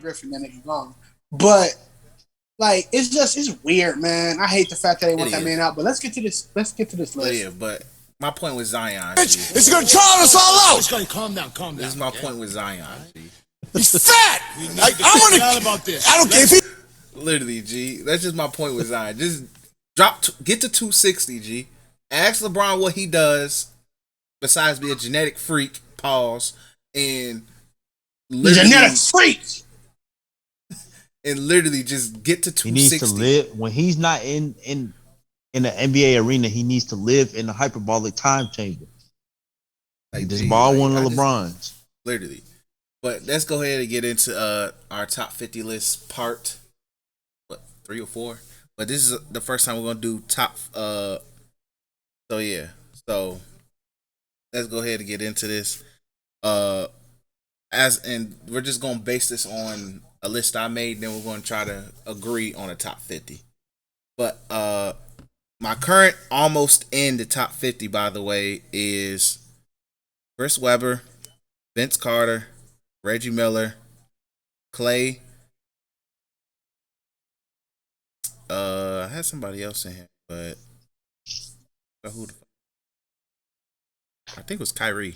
Griffin, that nigga gone. But like, it's weird, man. I hate the fact that they want that man out. But let's get to this. Let's get to this list. Yeah, but my point with Zion. It's gonna try us all out. It's gonna calm down. This is my point with Zion. He's fat. I'm gonna about this. I don't care if he. Literally, G. That's just my point with Zion. Just get to 260, G. Ask LeBron what he does besides be a genetic freak. Pause. And genetic freak. And literally just get to 260. He needs to live when he's not in the NBA arena. He needs to live in the hyperbolic time chamber. Like just borrow one of LeBron's. Literally. But let's go ahead and get into our top 50 list part. What, 3 or 4? But this is the first time we're gonna do top. So yeah. So let's go ahead and get into this. And we're just gonna base this on a list I made. Then we're gonna try to agree on a top 50. But my current almost in the top 50, by the way, is Chris Webber, Vince Carter, Reggie Miller, Clay. I had somebody else in here, but who the fuck? I think it was Kyrie.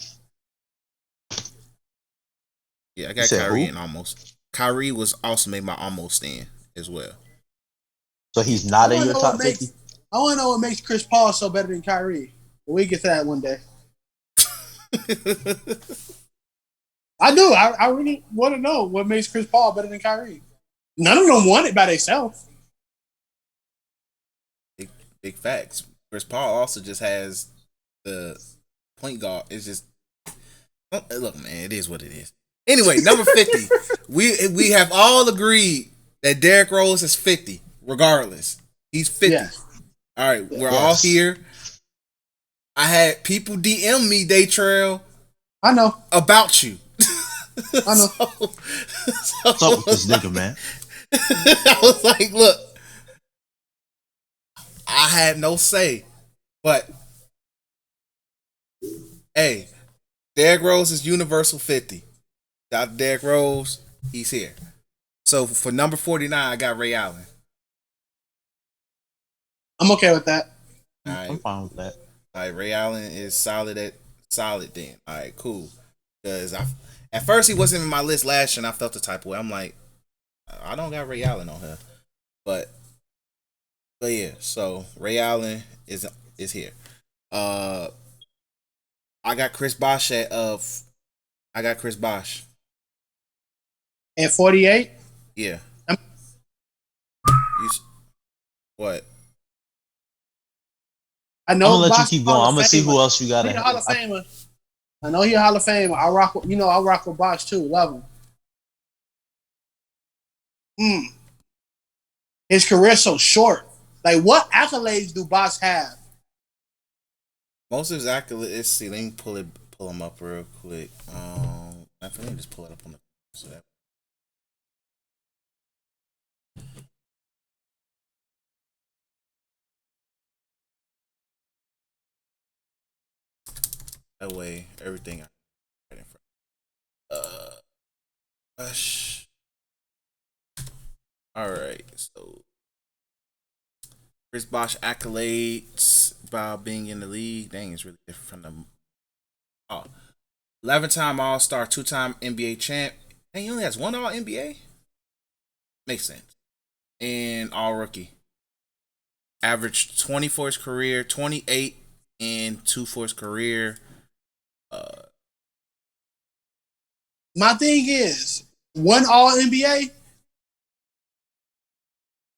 Yeah, I got Kyrie in almost. Kyrie was also made my almost in as well. So he's not in your top 50? I want to know what makes Chris Paul so better than Kyrie. We'll get to that one day. I do. I really want to know what makes Chris Paul better than Kyrie. None of them want it by themselves. Big facts. Chris Paul also just has the point guard. It's just look, man. It is what it is. Anyway, number 50. we have all agreed that Derrick Rose is 50, regardless. He's 50. Yeah. All right, we're all here. I had people DM me, Daytrail. I know about you. I know. What's up with this nigga, man? I was like, look, I had no say, but hey, Derrick Rose is universal 50. Dr. Derrick Rose, he's here. So for number 49, I got Ray Allen. I'm okay with that. All right. I'm fine with that. All right, Ray Allen is solid then. All right, cool. Because at first he wasn't in my list last year, and I felt the type of way. I'm like, I don't got Ray Allen on here, but yeah. So Ray Allen is here. I got Chris Bosh at Chris Bosh at 48. Yeah. What? I know. I'm gonna let you keep going. I'm gonna see who else you got. He's a Hall of Famer. I know he's a Hall of Famer. I rock with Bosh too. Love him. His career's so short. Like, what accolades do Bosh have? Most of his accolades. Let's see. Let me pull him up real quick. Let me just pull it up on the. So that way, everything right in front. All right, so Chris Bosh accolades about being in the league. Dang, it's really different from them. 11-time All-Star, 2-time NBA champ. And he only has 1 All-NBA? Makes sense. And All-Rookie. Averaged 20 for his career, 28 and 2 for his career. My thing is, 1 All-NBA?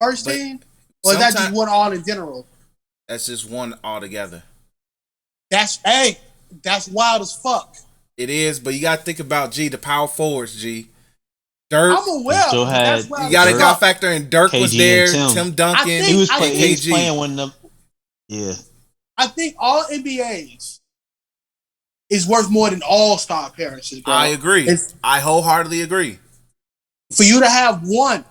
First team? Or is that just 1 All in general? That's just 1 altogether. That's wild as fuck. It is, but you got to think about, the power forwards, Dirk. I'm aware. You got to go factor in Dirk KG was there, Tim Duncan, he was playing when them. Yeah. I think all NBAs is worth more than all-star appearances, bro. I agree. I wholeheartedly agree. For you to have 1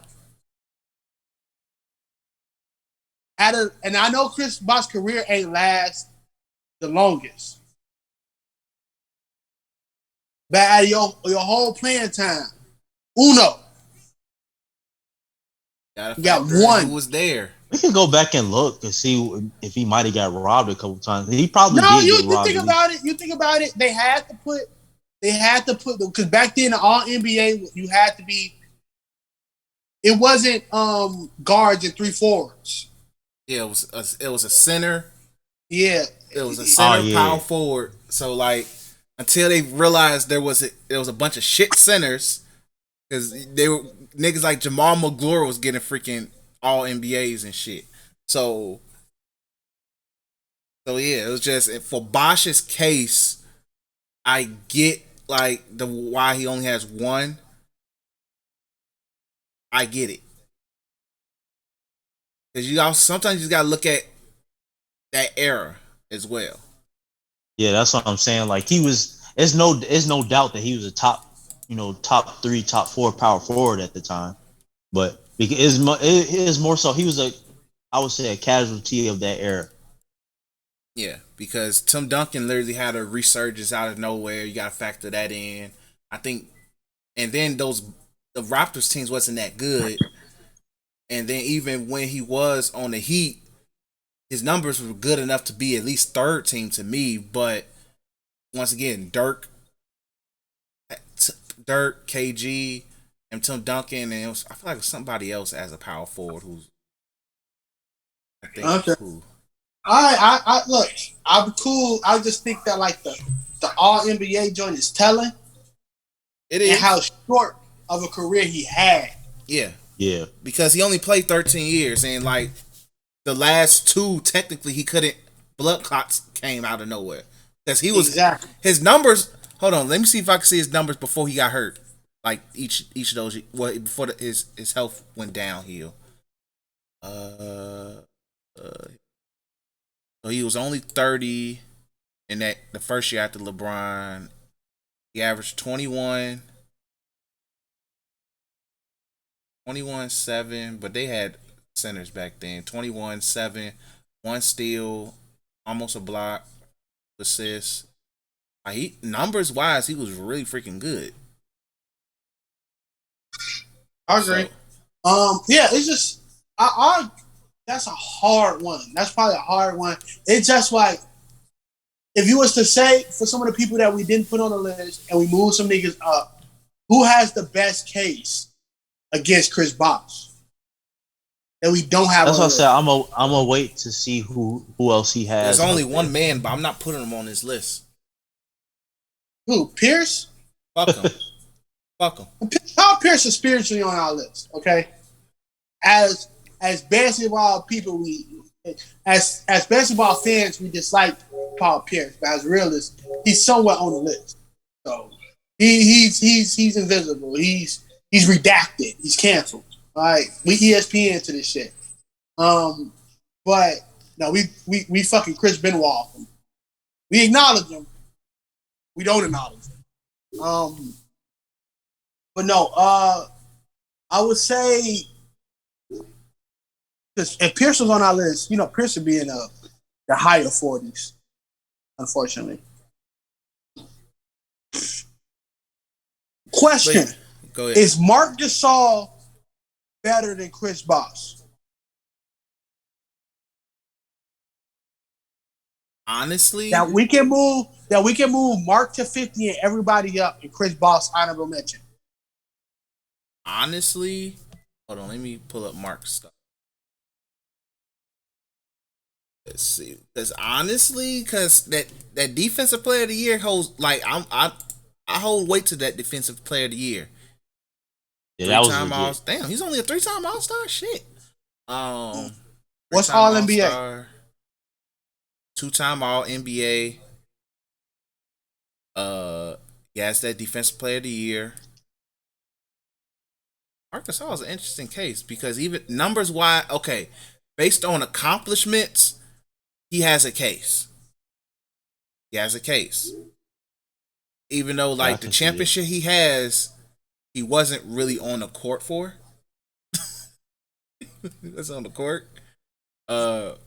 and I know Chris Bosh's career ain't last the longest. But out of your whole playing time, uno, Gotta You got factor in one. who was there. We can go back and look and see if he might have got robbed a couple times. He probably No, did you get robbed. think about it. You think about it. They had to put because back then the All NBA you had to be. It wasn't guards and 3 forwards. Yeah, it was a center. Yeah, It was a center yeah. power forward. So like until they realized there was a bunch of shit centers because they were niggas like Jamal McGlure was getting freaking All NBAs and shit. So yeah, it was just for Bosch's case. I get like the why he only has one. I get it because sometimes you gotta look at that era as well. Yeah, that's what I'm saying. Like he was. It's no doubt that he was a top 3, top 4 power forward at the time. But it is more so he was I would say a casualty of that era. Yeah, because Tim Duncan literally had a resurgence out of nowhere. You got to factor that in. I think, and then the Raptors teams wasn't that good. And then even when he was on the Heat, his numbers were good enough to be at least third team to me. But once again, Dirk, KG, and Tim Duncan, and I feel like somebody else as a power forward who's I think okay. Cool. I look. I'm cool. I just think that like the All NBA joint is telling. It is and how short of a career he had. Yeah. Yeah. Because he only played 13 years, and like the last 2, technically he couldn't. Blood clots came out of nowhere because he was his numbers. Hold on, let me see if I can see his numbers before he got hurt. Like each of those, before his health went downhill. So he was only 30 in the first year after LeBron. He averaged 21, 7, but they had centers back then. 21, 7, 1 steal, almost a block, assist. Numbers wise, he was really freaking good. I agree. Yeah, it's just that's a hard one. That's probably a hard one. It's just like if you was to say for some of the people that we didn't put on the list and we moved some niggas up, who has the best case against Chris Bosh that we don't have? That's what I said. I'm gonna wait to see who else he has. There's only one man, but I'm not putting him on this list. Who? Pierce? Fuck him. Fuck him. Paul Pierce is spiritually on our list. Okay, as basketball people, as basketball fans, we dislike Paul Pierce, but as realists, he's somewhat on the list. So he's invisible. He's redacted. He's canceled. All right, we ESPN to this shit. But no, we fucking Chris Benoit. We acknowledge him. We don't acknowledge him. But no, I would say because if Pierce was on our list, Pierce would be in the higher 40s, unfortunately. Question: Go ahead. Is Marc Gasol better than Chris Bosh? Honestly, that we can move Marc to 50 and everybody up, and Chris Bosh honorable mention. Honestly, hold on. Let me pull up Marc's stuff. Let's see. Because that defensive player of the year holds like I hold weight to that defensive player of the year. Yeah, that was legit. Damn, he's only a 3-time All-Star. Shit. What's All NBA? 2-time All NBA. It's that defensive player of the year. Marc Gasol is an interesting case because even numbers wise, okay, based on accomplishments, he has a case. He has a case. Even though like the championship he has, he wasn't really on the court for. He was on the court. And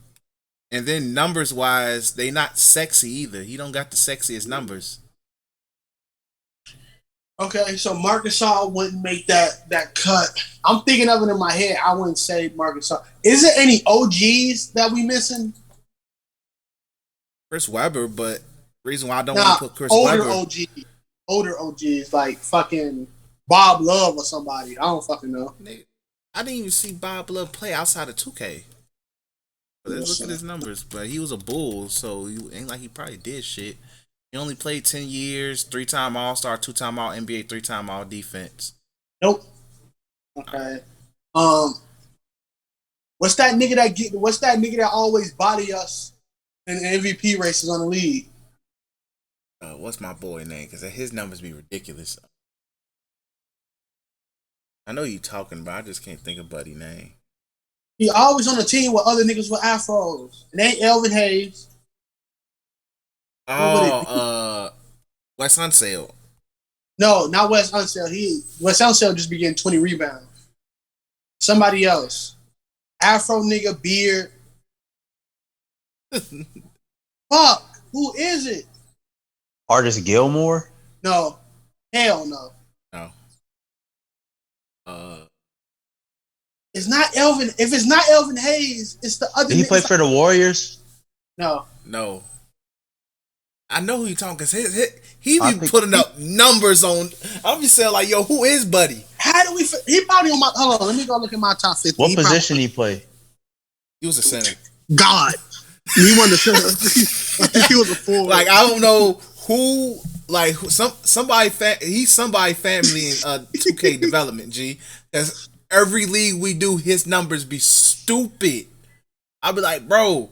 then numbers wise, they not sexy either. He don't got the sexiest numbers. Okay, so Marcus Gasol wouldn't make that cut. I'm thinking of it in my head. I wouldn't say Marcus Gasol. Is there any OGs that we missing? Chris Webber, but reason why I don't want Nah, to put Chris older Webber. older OGs like fucking Bob Love or somebody. I don't fucking know. I didn't even see Bob Love play outside of 2K. Let's look at his numbers. But he was a Bull, so you ain't like he probably did shit. He only played 10 years, 3-time All-Star, 2-time All-NBA, 3-time All-Defense. Nope. Okay. What's that nigga that always body us in MVP races on the league? What's my boy name? Because his numbers be ridiculous. I know you talking about. I just can't think of Buddy's name. He always on the team with other niggas with afros. It ain't Elvin Hayes. Wes Unseld. No, not Wes Unseld. Wes Unseld just be getting 20 rebounds. Somebody else. Afro nigga, beard. Fuck. Who is it? Artist Gilmore? No. Hell no. No. It's not Elvin. If it's not Elvin Hayes, it's the other. Did he play for the Warriors? No. I know who you talking because he be putting up numbers on. I'll be saying like, yo, who is Buddy? How do we? He probably on my. Hold on, let me go look at my top 50. What position he play? He was a center. God, he won the center. I think he was a forward. Like I don't know who. Like somebody. He's somebody family in 2K development. G. Because every league we do, his numbers be stupid. I'll be like, bro,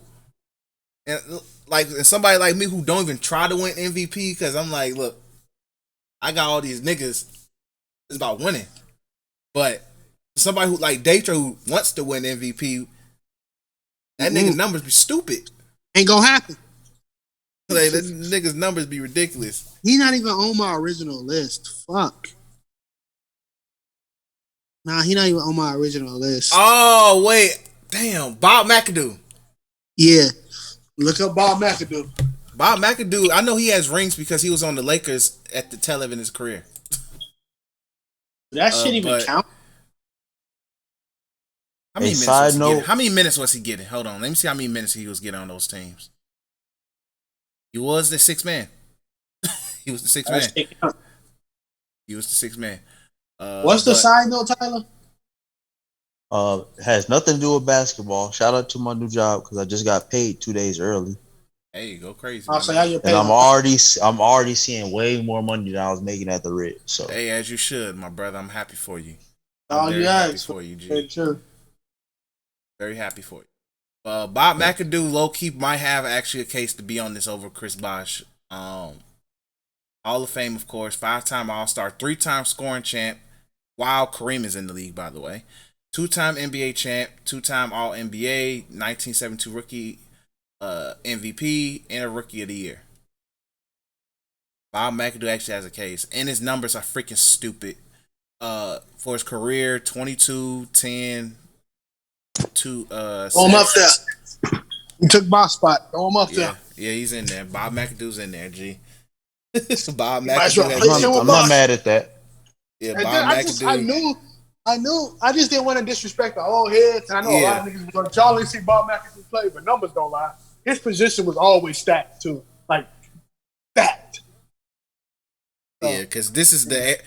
and like somebody like me who don't even try to win MVP because I'm like, look, I got all these niggas. It's about winning, but somebody who like Daytra who wants to win MVP, that nigga's numbers be stupid. Ain't gonna happen. Like that nigga's numbers be ridiculous. He not even on my original list. Fuck. Nah, he not even on my original list. Oh wait, damn, Bob Mcadoo. Yeah, look up Bob Mcadoo. Bob Mcadoo, I know he has rings because he was on the Lakers at the tail end of his career. That shit even count? How many minutes was he getting? How many minutes was he getting? Hold on, let me see how many minutes he was getting on those teams. He was the sixth man. He was the sixth man. He was the sixth man. What's the side note, Tyler? Has nothing to do with basketball. Shout out to my new job because I just got paid 2 days early. Hey, go crazy. I'll say how you paid. And I'm already seeing way more money than I was making at the Ritz. So hey, as you should, my brother. I'm happy for you. I'm very happy for you, G. Very true. Very happy for you. Bob Mcadoo, low key might have actually a case to be on this over Chris Bosh. Hall of Fame, of course. 5-time All-Star, 3-time scoring champ. While Kareem is in the league, by the way. 2-time NBA champ, 2-time All-NBA, 1972 rookie MVP, and a Rookie of the Year. Bob Mcadoo actually has a case, and his numbers are freaking stupid. For his career, 22, 10, 2. Throw him up there. You took my spot. Throw him up there. Yeah, he's in there. Bob Mcadoo's in there, G. Bob McAdoo. I'm not mad at that. Yeah, Bob McAdoo. I knew. I just didn't want to disrespect the old heads. And I know a lot of niggas going to Charlie see Bob McAdoo play, but numbers don't lie. His position was always stacked too, like stacked. Yeah, because this is the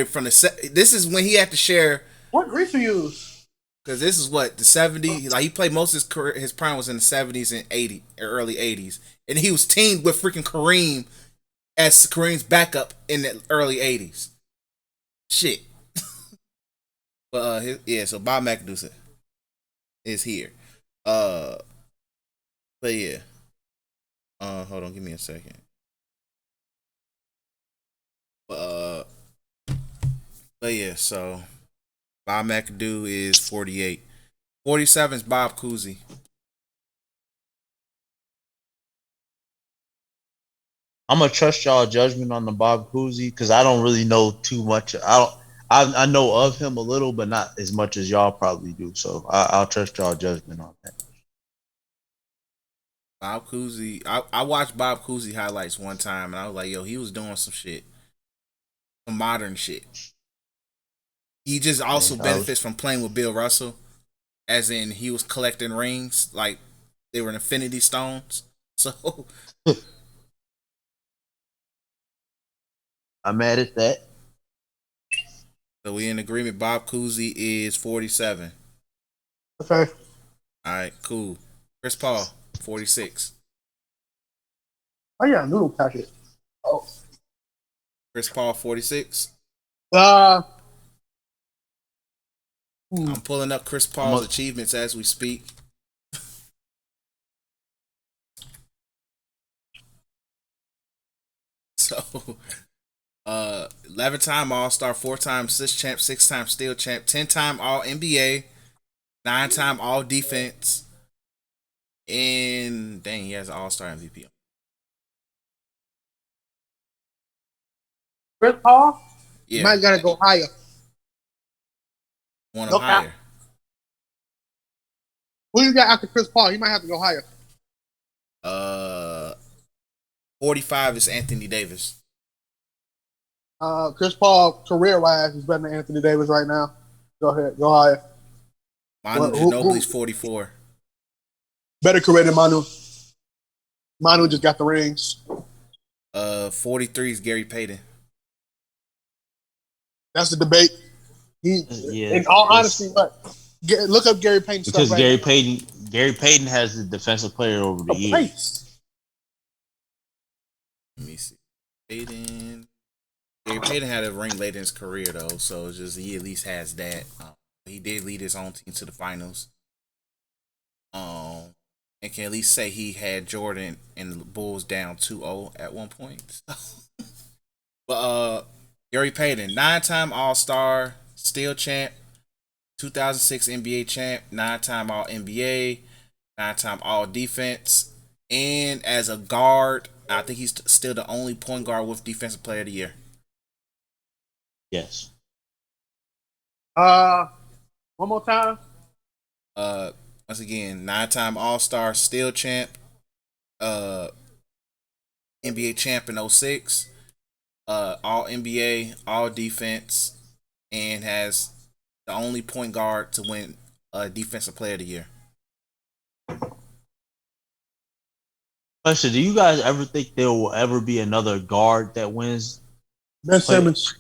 from the this is when he had to share. What grief you use? Because this is what the 70s. Like he played most of his career. His prime was in the 70s and early 80s, and he was teamed with freaking Kareem as Kareem's backup in the early 80s. Shit. But so Bob McAdoo is here. But yeah. Hold on, give me a second. But yeah, so Bob McAdoo is 48. 47 is Bob Cousy. I'm gonna trust y'all judgment on the Bob Cousy because I don't really know too much. I know of him a little, but not as much as y'all probably do. So I'll trust y'all judgment on that. Bob Cousy, I watched Bob Cousy highlights one time, and I was like, yo, he was doing some shit. some modern shit. He just also benefits from playing with Bill Russell, as in he was collecting rings like they were infinity stones. So I'm mad at that. So we in agreement. Bob Cousy is 47. Okay. All right, cool. Chris Paul, 46. Oh yeah, noodle packet. Oh. Chris Paul, 46. Uh. I'm pulling up Chris Paul's achievements as we speak. So, 11-time All-Star, 4-time assist champ, 6-time steal champ, 10-time All-NBA, 9-time All-Defense, and dang, he has an All-Star MVP. Chris Paul. Yeah, You might gotta go higher. Want him higher. Who you got after Chris Paul? You might have to go higher. 45 is Anthony Davis. Chris Paul, career-wise, is better than Anthony Davis right now. Go ahead, go higher. Manu Ginobili's 44. Better career than Manu. Manu just got the rings. 43 is Gary Payton. That's the debate. In all honesty, look up Gary Payton because stuff. Gary Payton has the defensive player over the years. Let me see. Gary Payton had a ring late in his career though, so it's just he at least has that. He did lead his own team to the finals. And can at least say he had Jordan and the Bulls down 2-0 at one point. But Gary Payton, 9-time All-Star, steal champ, 2006 NBA champ, 9-time All-NBA, 9-time All-Defense, and as a guard, I think he's still the only point guard with Defensive Player of the Year. Yes. One more time. Once again, 9-time All-Star, steal champ, NBA champ in 06, All NBA, All Defense, and has the only point guard to win Defensive Player of the Year. Question: do you guys ever think there will ever be another guard that wins? Ben Simmons.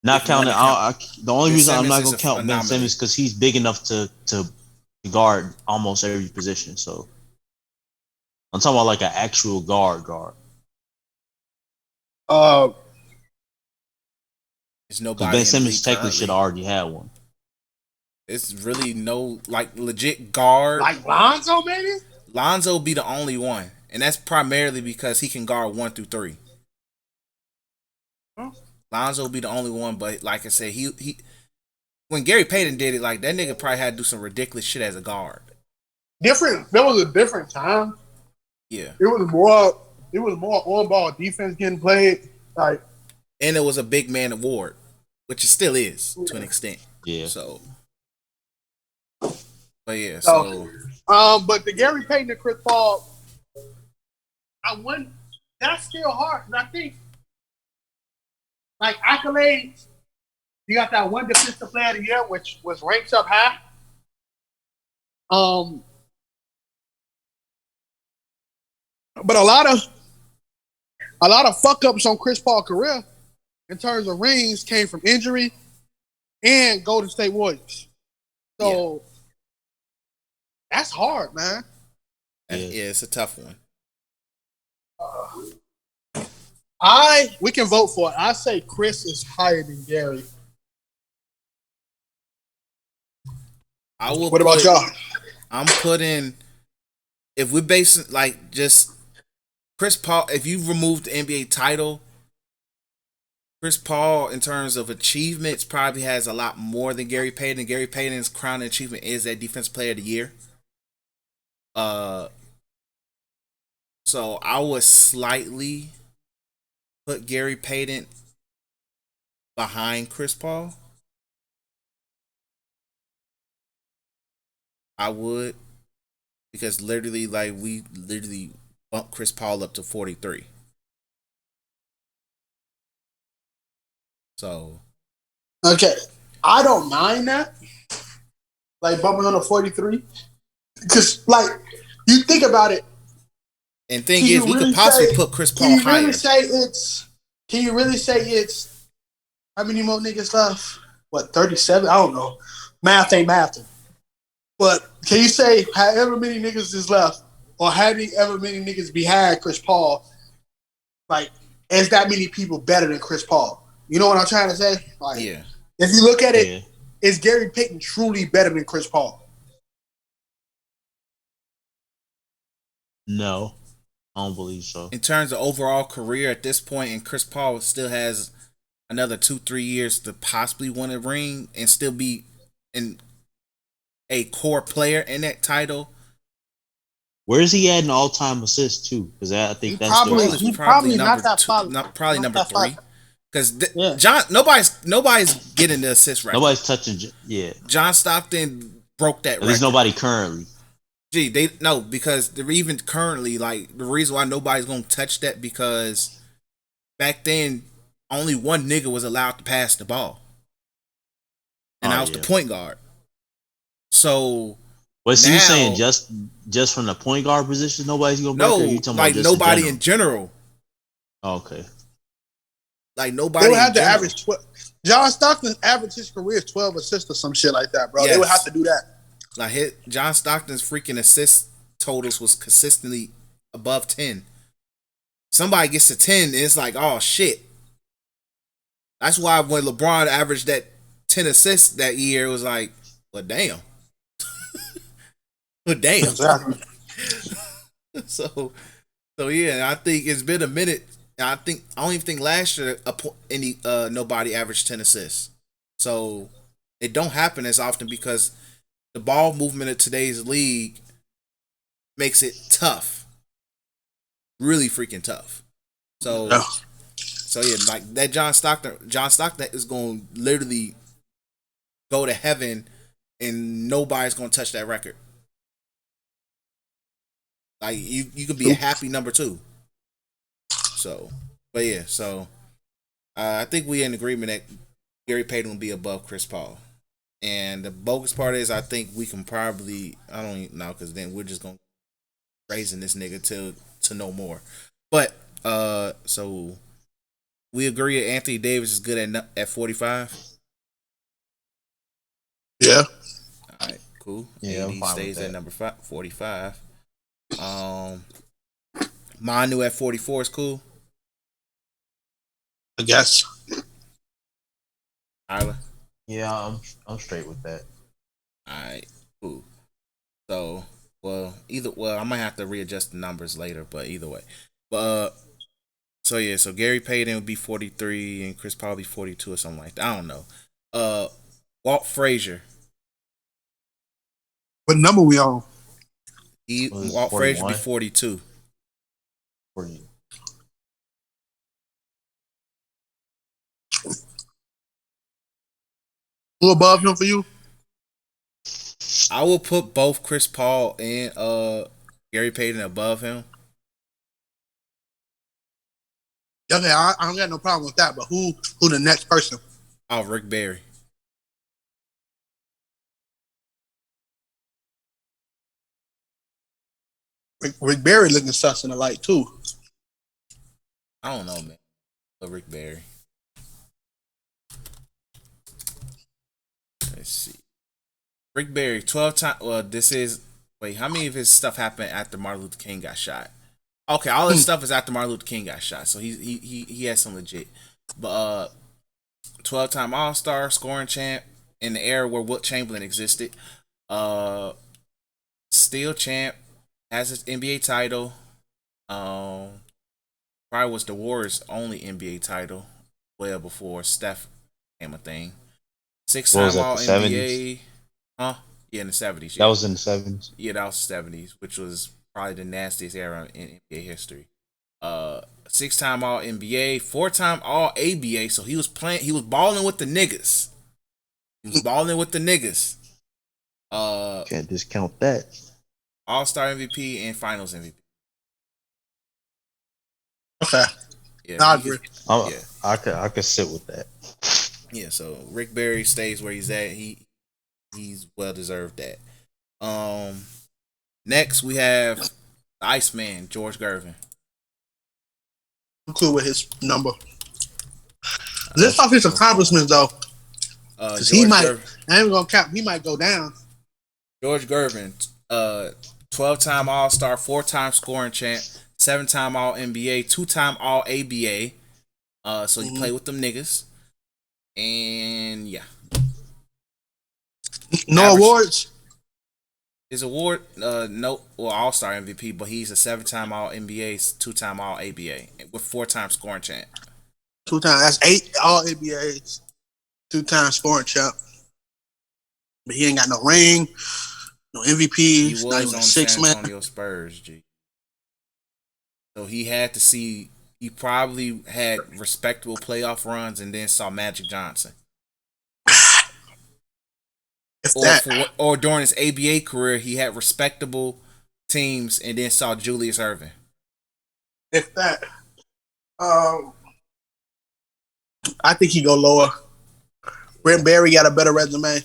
Not counting. The only reason I'm not Simmons going to count Ben Simmons because he's big enough to guard almost every position. So I'm talking about like an actual guard. There's nobody. Ben Simmons technically should already have one. It's really no like legit guard. Like Lonzo, maybe. Lonzo will be the only one, and that's primarily because he can guard 1 through 3. Lonzo will be the only one, but like I said, he when Gary Payton did it, like that nigga probably had to do some ridiculous shit as a guard. Different. There was a different time. Yeah, it was more on ball defense getting played. Like, and it was a big man award, which it still is to an extent. Yeah. So, but yeah. But the Gary Payton and Chris Paul, that's still hard. I think. Like accolades, you got that one defensive player of the year, which was ranked up high. But a lot of fuck ups on Chris Paul's career in terms of rings came from injury and Golden State Warriors. So that's hard, man. Yeah, it's a tough one. We can vote for it. I say Chris is higher than Gary. What about y'all? I'm putting, if we're basing like just Chris Paul, if you remove the NBA title, Chris Paul in terms of achievements probably has a lot more than Gary Payton. Gary Payton's crowning achievement is that Defensive Player of the Year. So I would slightly put Gary Payton behind Chris Paul. I would, because literally, like we literally bumped Chris Paul up to 43. So Okay, I don't mind that. Like bumping on a 43, because like you think about it. and thing Can is, you we could really possibly say? put Chris Can Paul you really higher. say it's? Can you really say it's? How many more niggas left? What 37? I don't know. Math ain't mathing. But can you say however many niggas is left, or having ever many niggas behind Chris Paul? Like, is that many people better than Chris Paul? You know what I'm trying to say? Like, Yeah. if you look at it, Yeah. is Gary Payton truly better than Chris Paul? No, I don't believe so. In terms of overall career at this point, and Chris Paul still has another 2-3 years to possibly win a ring and still be in a core player in that title. Where is he at in all-time assists too? Because I think He that's probably, the he Probably probably number not that two, far. probably number That far. three. Because Yeah. John, nobody's getting the assist record. nobody's touching. Yeah, John Stockton broke that at least record. nobody currently. Gee, they no, because they're even currently, like, the reason why nobody's gonna touch that, because back then only one nigga was allowed to pass the ball, and that was the point guard. So But so now, you saying just from the point guard position, nobody's gonna break? no, Or you talking like about just nobody in general? Oh, Okay. like They nobody would in have to general. average 12. John Stockton averaged his career 12 assists or some shit like that, bro. Yes. They would have to do that. Like John Stockton's freaking assist totals was consistently above 10. Somebody gets to 10, and it's like, oh shit. That's why when LeBron averaged that 10 assists that year, it was like, well, damn. Well, damn. Exactly. So yeah, I think it's been a minute. I don't even think last year nobody averaged 10 assists. So it don't happen as often because the ball movement of today's league makes it tough. Really freaking tough. So Yeah. So yeah, like that John Stockton is going to literally go to heaven, and nobody's going to touch that record. Like you could be a happy number 2. So, but yeah, so I think we in agreement that Gary Payton will be above Chris Paul. And the bogus part is, I think we can probably, I don't even know, because then we're just going to raising this nigga to no more. But so we agree that Anthony Davis is good at 45. Yeah. All right, cool. Yeah, AD I'm fine stays with at that. number 45. Manu at 44 is cool. I guess. Tyler. Yeah, I'm straight with that. All right, cool. So, well, I might have to readjust the numbers later, but either way. But so yeah, so Gary Payton would be 43 and Chris Paul be 42 or something like that. I don't know. Walt Frazier. What number we on? Walt Frazier be 41? 42. 40. Who above him for you? I will put both Chris Paul and Gary Payton above him. Okay, I don't got no problem with that. But who the next person? Oh, Rick Barry. Rick Barry looking sus in the light too. I don't know, man. But Rick Barry. Let's see. Rick Barry, 12 times. Well, this is. Wait, how many of his stuff happened after Martin Luther King got shot? Okay, all his stuff is after Martin Luther King got shot, so he has some legit. But 12-time All-Star, scoring champ in the era where Wilt Chamberlain existed. Steel champ, has his NBA title. Probably was the Warriors' only NBA title, well before Steph became a thing. 6-time All NBA. Huh? Yeah, in the 70s. Yeah. That was in the 70s. Yeah, that was the 70s, which was probably the nastiest era in NBA history. 6-time All NBA, 4-time All ABA. So he was balling with the niggas. Can't discount that. All-Star MVP and Finals MVP. Okay. Yeah, I agree. Yeah, I could sit with that. yeah. So Rick Barry stays where he's at. He's well deserved that. Next we have the Iceman, George Gervin. I'm cool with his number. Let's talk his accomplishments though, because he might. I ain't gonna count. He might go down. George Gervin, 12-time All-Star, 4-time scoring champ, 7-time All-NBA, 2-time All-ABA. So he played with them niggas. And yeah. No awards. His award, All-Star MVP, but he's a 7-time All-NBA, 2-time All-ABA with 4-time scoring champ. 2 times. That's 8 All-ABAs. 2-time scoring champ. But he ain't got no ring, no MVP. He was not even on a the 6 San man. Antonio Spurs, G. So he had to see. He probably had respectable playoff runs and then saw Magic Johnson. Or during his ABA career, he had respectable teams and then saw Julius Erving. If that, I think he go lower. Brent Barry got a better resume.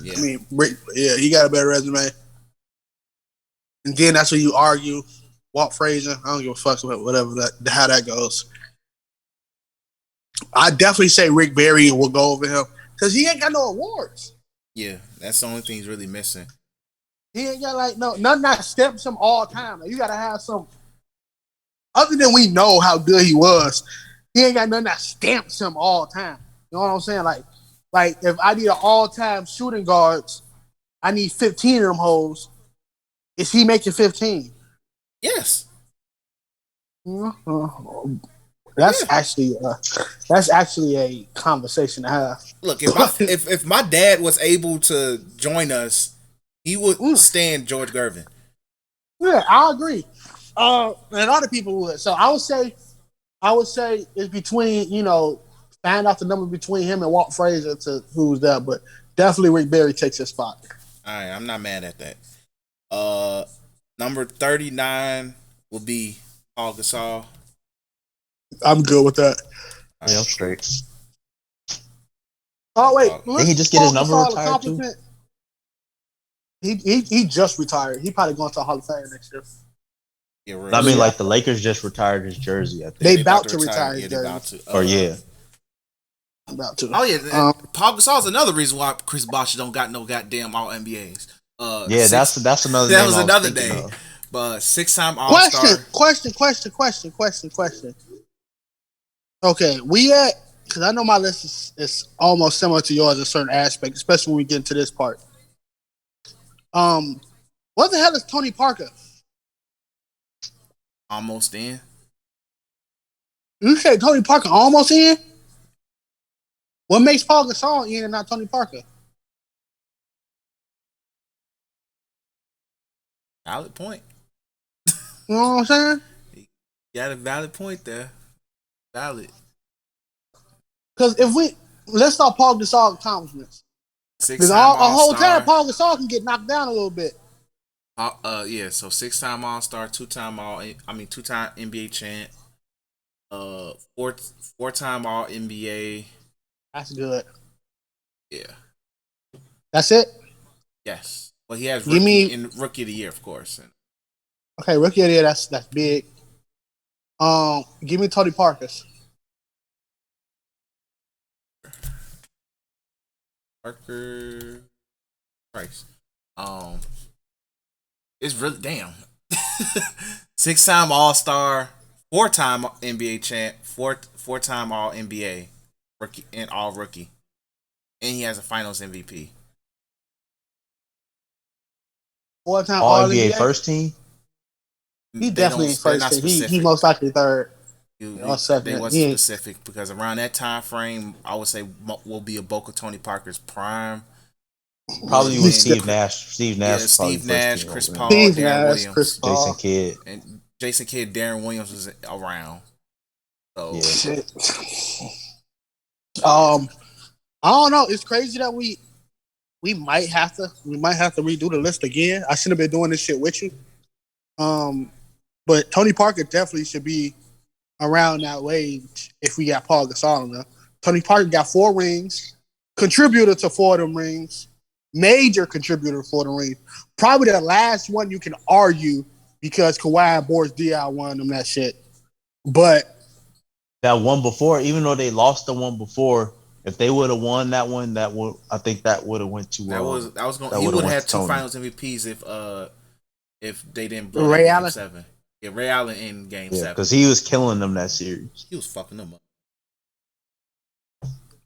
Yeah. I mean, he got a better resume. And then that's when you argue. Walt Frazier, I don't give a fuck about whatever how that goes. I definitely say Rick Barry will go over him because he ain't got no awards. Yeah, that's the only thing he's really missing. He ain't got nothing that steps him all time. Like, you gotta have some. Other than we know how good he was, he ain't got nothing that stamps him all time. You know what I'm saying? Like if I need an all-time shooting guards, I need 15 of them hoes. Is he making 15? Yes. That's actually a conversation to have. Look, if my dad was able to join us, he would stand George Gervin. Yeah, I agree. And other people would. So I would say it's between, find out the number between him and Walt Frazier to who's that, but definitely Rick Barry takes his spot. All right, I'm not mad at that. Number 39 will be Paul Gasol. I'm good with that. Yeah, I'm straight. Oh wait, did he just get his number retired too? He just retired. He probably going to the Hall of Fame next year. Yeah, really. I mean, like the Lakers just retired his jersey. I think they about to retire his jersey. About to. Oh yeah, Paul Gasol's another reason why Chris Bosh don't got no goddamn All NBAs. That's another. That was another day. But 6-time All Star. Question. Okay, because I know my list is almost similar to yours in certain aspects, especially when we get into this part. What the hell is Tony Parker? Almost in. You say Tony Parker almost in? What makes Paul Gasol in and not Tony Parker? Valid point. You know what I'm saying? You got a valid point there. Valid. Because let's start Paul Gasol accomplishments. Because a whole time Paul Gasol can get knocked down a little bit. So 6-time All-Star, 2-time NBA champ, 4-time All-NBA. That's good. Yeah. That's it? Yes. Well, he has Rookie of the Year, of course. Okay, Rookie of the Year, that's big. Give me Tony Parker's. Parker Price. It's really damn. 6-time All-Star, 4-time NBA champ, 4-time All NBA, rookie and All Rookie, and he has a Finals MVP. 4-time All NBA first team. He definitely first team. He most likely third. They wasn't specific because around that time frame, I would say will be a bulk of Tony Parker's prime. Probably with Steve Nash. Steve Nash, Chris Paul, Darren Williams, Jason Kidd, and Jason Kidd. Darren Williams was around. So I don't know. It's crazy that we might have to redo the list again. I shouldn't have been doing this shit with you. But Tony Parker definitely should be around that wage if we got Paul Gasol in there. Tony Parker got 4 rings, contributor to 4 of them rings, major contributor for the rings. Probably the last one you can argue because Kawhi and Boris Diaw won them that shit. But that one before, even though they lost the one before, if they would have won that one, I think that would have went to. He would have had 2 Finals MVPs if they didn't blow Ray Game Allen? 7. Yeah, Ray Allen in Game 7 because he was killing them that series. He was fucking them up.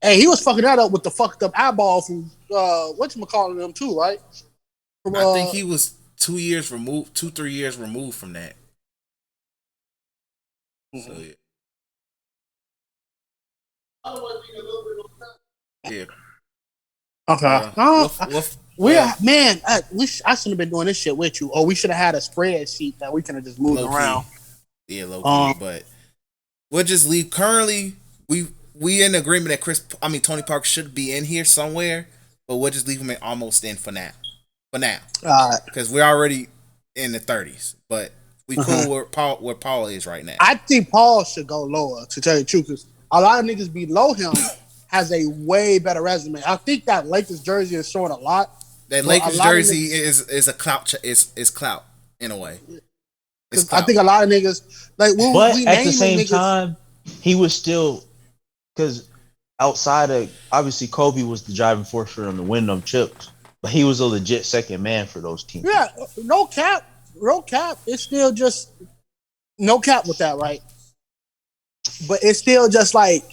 Hey, he was fucking that up with the fucked up eyeball from whatchamacallit them too, right? From, I think he was 3 years removed from that. So yeah. Yeah. Okay. I shouldn't have been doing this shit with you. Or we should have had a spreadsheet that we could have just moved around. Yeah, low key. But we'll just leave. Currently, we in agreement that Tony Parker should be in here somewhere, but we'll just leave him almost in for now. Because we're already in the 30s. But we cool where Paul is right now. I think Paul should go lower, to tell you the truth, because a lot of niggas below him has a way better resume. I think that Lakers jersey is showing a lot. That Lakers jersey is a clout is clout in a way. I think a lot of niggas but at the same time, he was still, because outside of obviously Kobe was the driving force for them to win them chips, but he was a legit second man for those teams. Yeah, no cap. It's still just no cap with that, right? But it's still just like,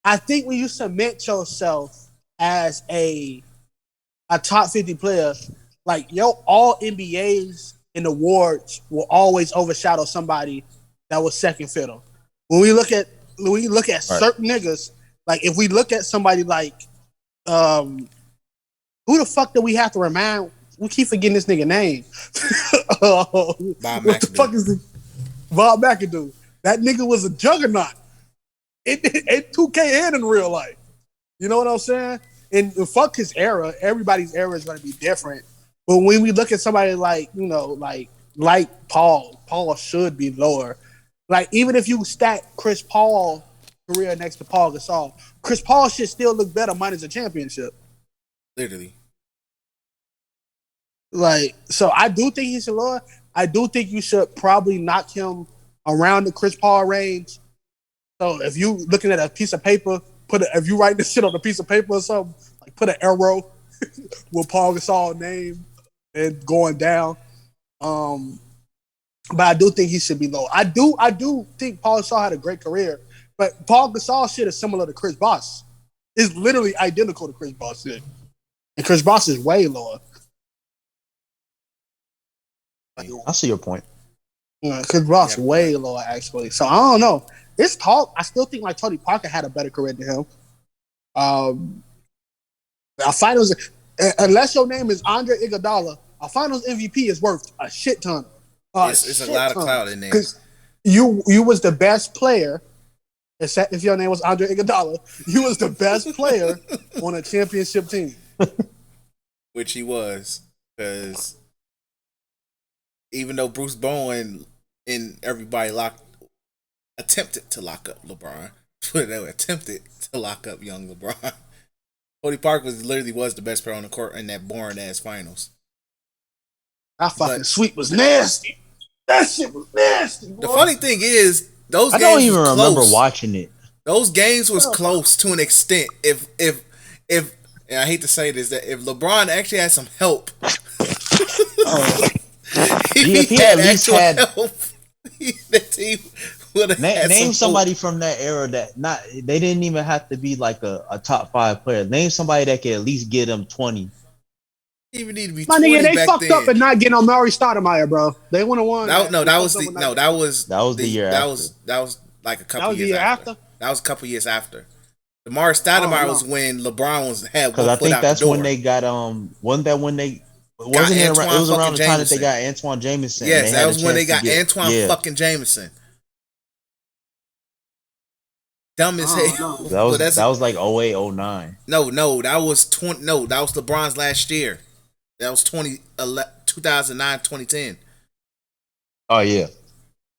I think when you cement yourself as a top 50 player, like all NBAs and awards will always overshadow somebody that was second fiddle. When we look at certain niggas, like if we look at somebody like who the fuck do we have to remind? We keep forgetting this nigga name. What the fuck is this? Bob McAdoo. That nigga was a juggernaut in 2K and in real life. You know what I'm saying? And fuck his era. Everybody's era is going to be different. But when we look at somebody like Paul should be lower. Like, even if you stack Chris Paul's career next to Paul Gasol, Chris Paul should still look better minus a championship. Literally. Like, so I do think he should lower. I do think you should probably knock him around the Chris Paul range. So if you looking at a piece of paper, if you write this shit on a piece of paper or something, like put an arrow with Paul Gasol's name and going down. But I do think he should be low. I do think Paul Gasol had a great career, but Paul Gasol shit is similar to Chris Bosh. It's literally identical to Chris Bosh shit. And Chris Bosh is way lower. I see your point. Chris Bosh way lower, actually. So I don't know. This talk, I still think like Tony Parker had a better career than him. Our finals, unless your name is Andre Iguodala, our finals MVP is worth a shit ton. It's a lot of clout in there. Because you was the best player, except if your name was Andre Iguodala, you was the best player on a championship team. Which he was, because even though Bruce Bowen and everybody attempted to lock up LeBron, attempted to lock up young LeBron, Tony Parker literally was the best player on the court in that boring ass finals. That fucking sweep was nasty. That shit was nasty. Boy. The funny thing is, those I games don't even was remember close. watching it. Those games was close to an extent. If and I hate to say this, that if LeBron actually had some help, if he at least had help, the team would have name somebody from that era that they didn't even have to be like a top 5 player. Name somebody that could at least get them 20. Even need to be my 20 nigga, they back fucked then. up and not getting on Maury Stoudemire, bro. They wouldn't have won. That was the year after. That was like a couple years after. That was a couple years after. The Maury Stoudemire was when LeBron had one I foot think out that's the door. when they got wasn't that when they it was around the time that they got Antoine Jameson. Yes, that was when they got Antoine fucking Jameson. Dumb as hell. That was like 08, 09. No, that was that was LeBron's last year. That was 2009, 2010. Oh yeah.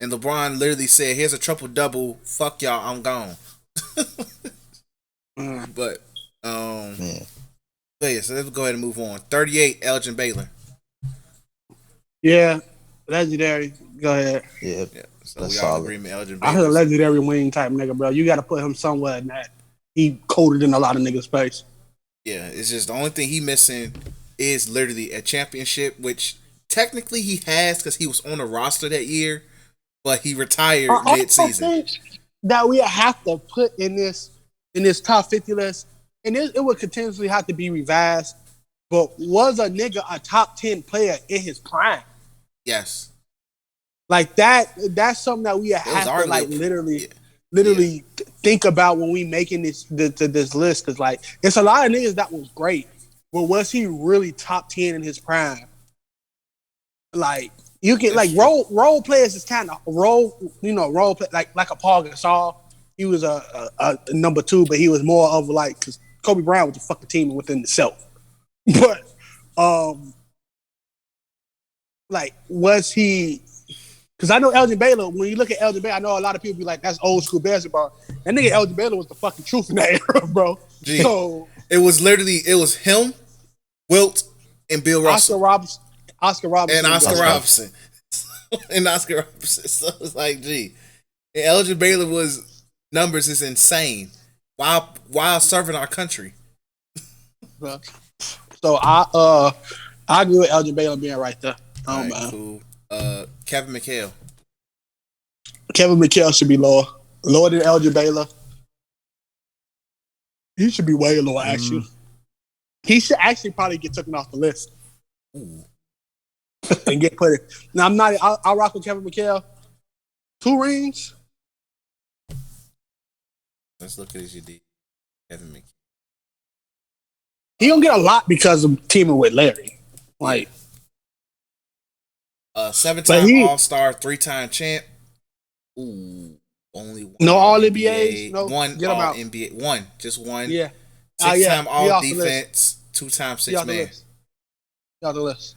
And LeBron literally said, "Here's a triple double. Fuck y'all, I'm gone." But Man. so yeah, so let's go ahead and move on. 38, Elgin Baylor. Yeah, legendary. Go ahead. Yeah. Yeah, so That's we all solid. agree Elgin I heard a Baylor. legendary wing type nigga, bro. You got to put him somewhere in that. He coded in a lot of niggas' face. Yeah, it's just the only thing he missing is literally a championship, which technically he has because he was on the roster that year, but he retired mid-season. I think that we have to put in this top 50 list, and it would continuously have to be revised. But was a nigga a top 10 player in his prime? Yes. Like that's something that we have to like literally think about when we making this list. Cause like it's a lot of niggas that was great, but was he really top 10 in his prime? Like you can like role players is kind of role play like a Paul Gasol. He was a number 2, but he was more of like because Kobe Bryant was a fucking team within itself. But like was he? Because I know Elgin Baylor, when you look at Elgin Baylor, I know a lot of people be like, that's old school basketball. That nigga Elgin Baylor was the fucking truth in that era, bro. Gee, so it was him, Wilt, and Bill Russell. Oscar Robertson. And Oscar Robertson. So it's like, gee. And Elgin Baylor was numbers is insane while serving our country. So I agree with Elgin Baylor being right there. All right, cool. Kevin Mckeow. Kevin Mckeow should be lower than Elgin Baylor. He should be way lower, actually. He should actually probably get taken off the list. Ooh. And get put it. Now, I'll rock with Kevin Mckeow. 2 rings. Let's look at his UD. Kevin Mckeow. He don't get a lot because of teaming with Larry. Like, 7-time All-Star, 3-time champ. Ooh, only one. No All NBAs. No, one get All out. NBA. One, just one. Yeah. 6-time All Defense, 2-time Sixth Man. He off the list.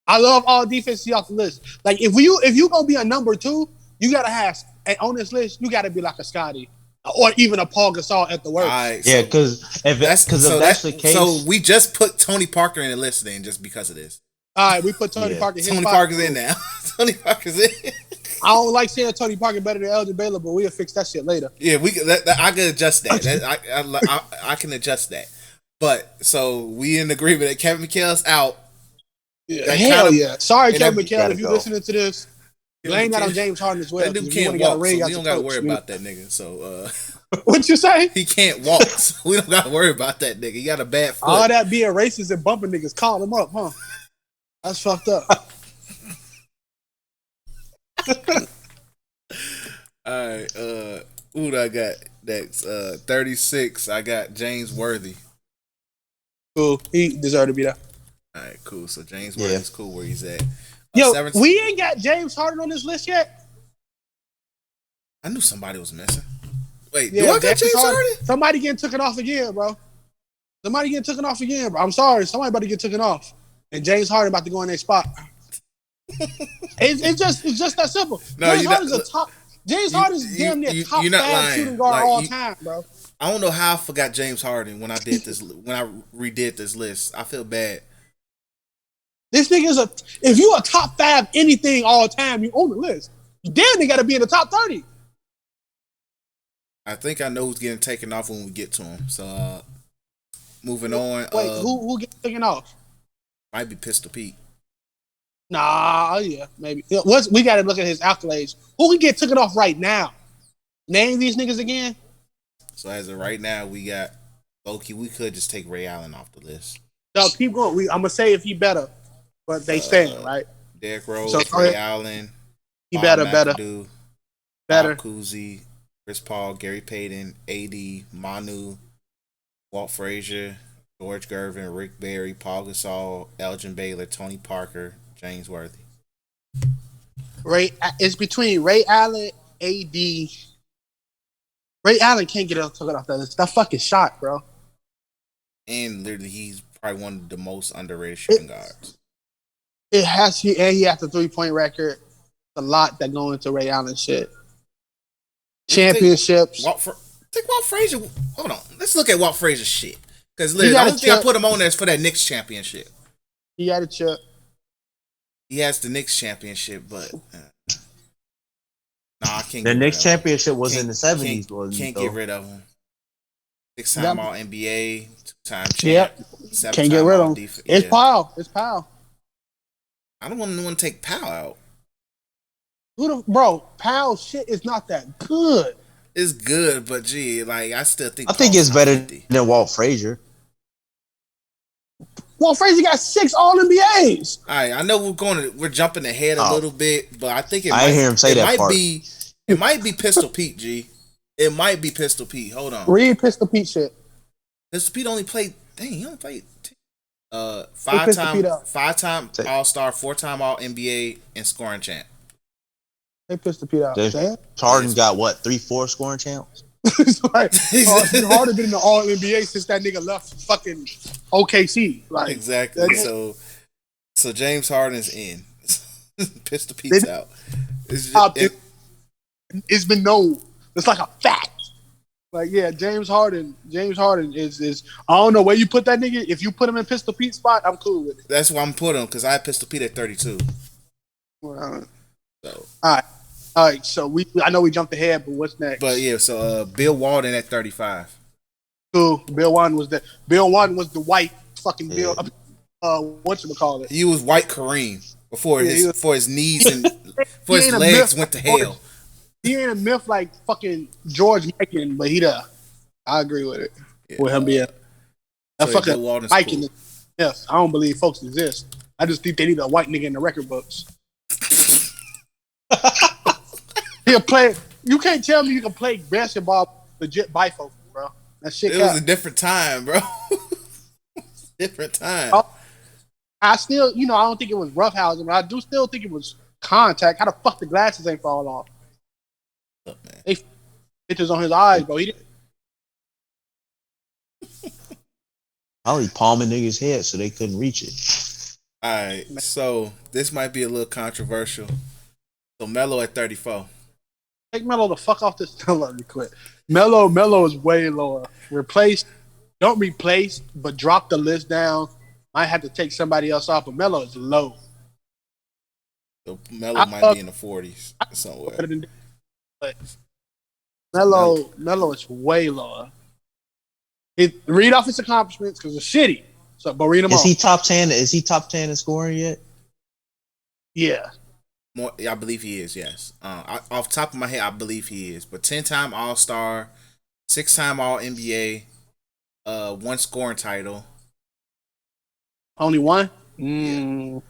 I love All Defense. He off the list. Like if you gonna be a number 2, you gotta have on this list. You gotta be like a Scotty or even a Paul Gasol at the worst. Right, yeah, because if that's the case, so we just put Tony Parker in the list then, just because of this. All right, we put Tony Parker. Tony Parker's in now. Tony Parker's in. I don't like saying Tony Parker better than Elgin Baylor, but we'll fix that shit later. Yeah, I can adjust that. I can adjust that. But so we in agreement that Kevin McHale's out. Yeah, hell yeah. Sorry, Kevin McHale, if you're listening to this. Blame that on James Harden as well. That dude can't walk, so we don't got to worry about that nigga. So what you say? He can't walk, so we don't got to worry about that nigga. He got a bad foot. All that being racist and bumping niggas, call him up, huh? That's fucked up. All right, who do I got next? 36. I got James Worthy. Cool. He deserved to be there. All right, cool. So James Worthy's cool where he's at. Yo, we ain't got James Harden on this list yet. I knew somebody was missing. Wait, do I got James Harden? Somebody getting taken off again, bro. I'm sorry. Somebody about to get taken off. And James Harden about to go in their spot. It's just that simple. No, James Harden's damn near top 5 shooting guard all time, bro. I don't know how I forgot James Harden when I did this when I redid this list. I feel bad. This nigga if you a top 5 anything all time, you own the list. You damn near gotta be in the top 30. I think I know who's getting taken off when we get to him. So moving on. Wait, who gets taken off? Might be Pistol Pete. Nah, yeah, maybe. We got to look at his accolades. Who can get taken off right now? Name these niggas again. So as of right now, we got Loki. We could just take Ray Allen off the list. No, keep going. I'm gonna say if he better, but they stand right. Derrick Rose, Ray Allen. He better. Cousy, Chris Paul, Gary Payton, AD, Manu, Walt Frazier, George Gervin, Rick Barry, Paul Gasol, Elgin Baylor, Tony Parker, James Worthy. It's between Ray Allen, AD. Ray Allen can't get taken off that list. That fucking shot, bro. And literally, he's probably one of the most underrated shooting guards. It has to, and he has the 3-point record. a lot that go into Ray Allen shit. Championships. Take Walt Frazier. Hold on. Let's look at Walt Frazier's shit. Because the only thing I put him on there is for that Knicks championship. He had a chip. He has the Knicks championship, but I can't. The Knicks championship was in the 70s. Can't get rid of him. 6-time All NBA, 2-time champ. Yep. Can't get rid of him. It's Powell. I don't want to take Powell out. Bro, Powell's shit is not that good. It's good, but I still think. I think it's better than Walt Frazier. Walt Frazier got 6 All NBAs. All right, I know we're jumping ahead a little bit, but I think I hear him say that part. It might be Pistol Pete, G. It might be Pistol Pete. Hold on. Read Pistol Pete shit. Pistol Pete only played. Dang, he only played 5-time All-Star, 4-time All NBA, and scoring champ. They Pistol Pete out. Harden got what? 3-4 scoring champs. It's like Harden been in the All NBA since that nigga left fucking OKC. Like exactly. So James Harden's in. Pistol Pete's out. It's been known. It's like a fact. Like James Harden is. I don't know where you put that nigga. If you put him in Pistol Pete's spot, I'm cool with it. That's why I'm putting him because I have Pistol Pete at 32. All right. So I know we jumped ahead, but what's next? But so Bill Walton at 35. Cool. Bill Walton was the white fucking Bill. Whatchamacallit? He was white Kareem before his knees and before his legs went to hell. He ain't a myth like fucking George Mikan, but he the. I agree with it. Yeah. With him being a fucking Viking. Cool. Yes, I don't believe folks exist. I just think they need a white nigga in the record books. He'll play. You can't tell me you can play basketball legit bifocal, bro. That shit. It was a different time, bro. Different time. I still, I don't think it was roughhousing, but I do still think it was contact. How the fuck the glasses ain't fall off? Look, man. They pictures on his eyes, bro. He didn't. Probably palming niggas' head so they couldn't reach it. All right, so this might be a little controversial. So Melo at 34. Take Melo the fuck off this. Let me quit. Melo is way lower. Don't replace, but drop the list down. Might have to take somebody else off, but Melo is low. So Melo might be in the 40s somewhere. But Melo is way lower. Read off his accomplishments because it's shitty. So, but read them off. Is he top 10 in scoring yet? Yeah. I believe he is, yes. Off the top of my head, I believe he is. But 10-time All-Star, 6-time All-NBA, 1 scoring title. Only one? He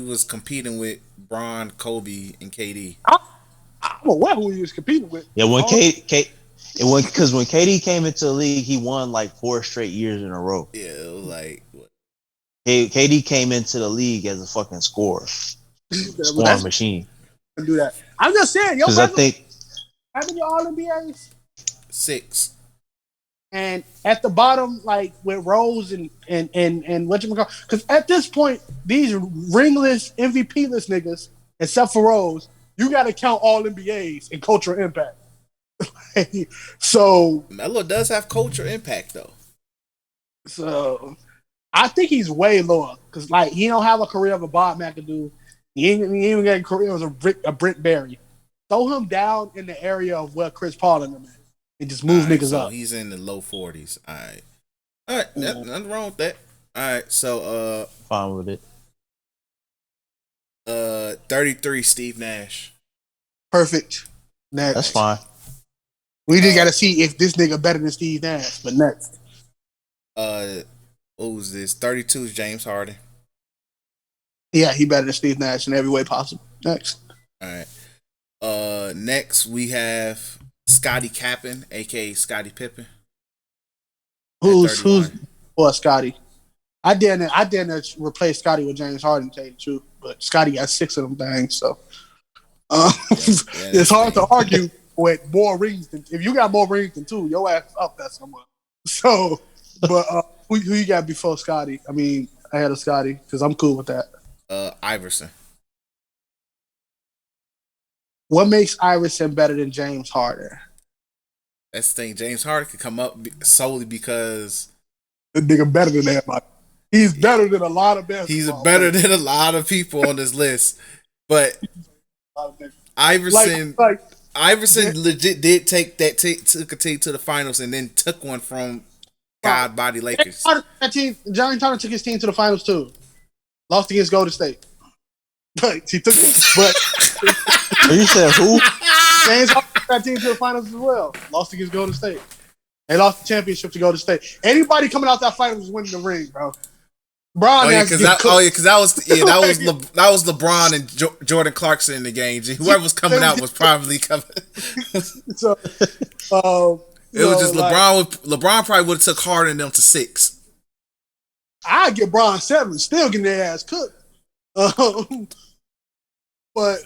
was competing with Bron, Kobe, and KD. I'm aware who he was competing with. Yeah, when because when KD came into the league, he won like 4 straight years in a row. Yeah, it was like what? KD came into the league as a fucking scoring machine. Do that. I'm just saying, because I think having your All NBAs 6, and at the bottom, like with Rose and whatchamacallit, because at this point, these ringless MVP-less niggas, except for Rose, you got to count All NBAs and cultural impact. So Melo does have cultural impact though. So I think he's way lower because like he don't have a career of a Bob McAdoo. He ain't even got a career as a Brent Barry. Throw him down in the area of where Chris Paul and them at, and just move niggas up. He's in the low 40s. All right. Nothing wrong with that. All right, so fine with it. 33 Steve Nash. Perfect. Next. That's fine. We just got to see if this nigga better than Steve Nash. But next. What was this? 32 is James Harden. Yeah, he better than Steve Nash in every way possible. Next. All right. Next we have Scottie Pippen, aka Scottie Pippen. Who's Scottie? I didn't replace Scottie with James Harden, to tell you the truth, but Scottie got 6 of them things, so it's hard to argue with more rings than if you got more rings than 2, your ass is up there somewhere. So, but who you got before Scottie? I mean, I had a Scottie because I'm cool with that. Iverson. What makes Iverson better than James Harden? That's the thing. James Harden could come up solely because The nigga better than everybody. He's better than a lot of basketball. he's better than a lot of people on this list. But Iverson, Iverson legit did take took a team to the finals and then took one from God body Lakers. James Harden took his team to the finals too. Lost against Golden State. But he took it. But You said who? James Harden took that team to the finals as well. Lost against Golden State. They lost the championship to Golden State. Anybody coming out that finals was winning the ring, bro. Because that was LeBron and Jordan Clarkson in the game. Whoever was coming out was probably coming. So, it was just LeBron probably would have took Harden them to 6. I get Bron 7, still getting their ass cooked. But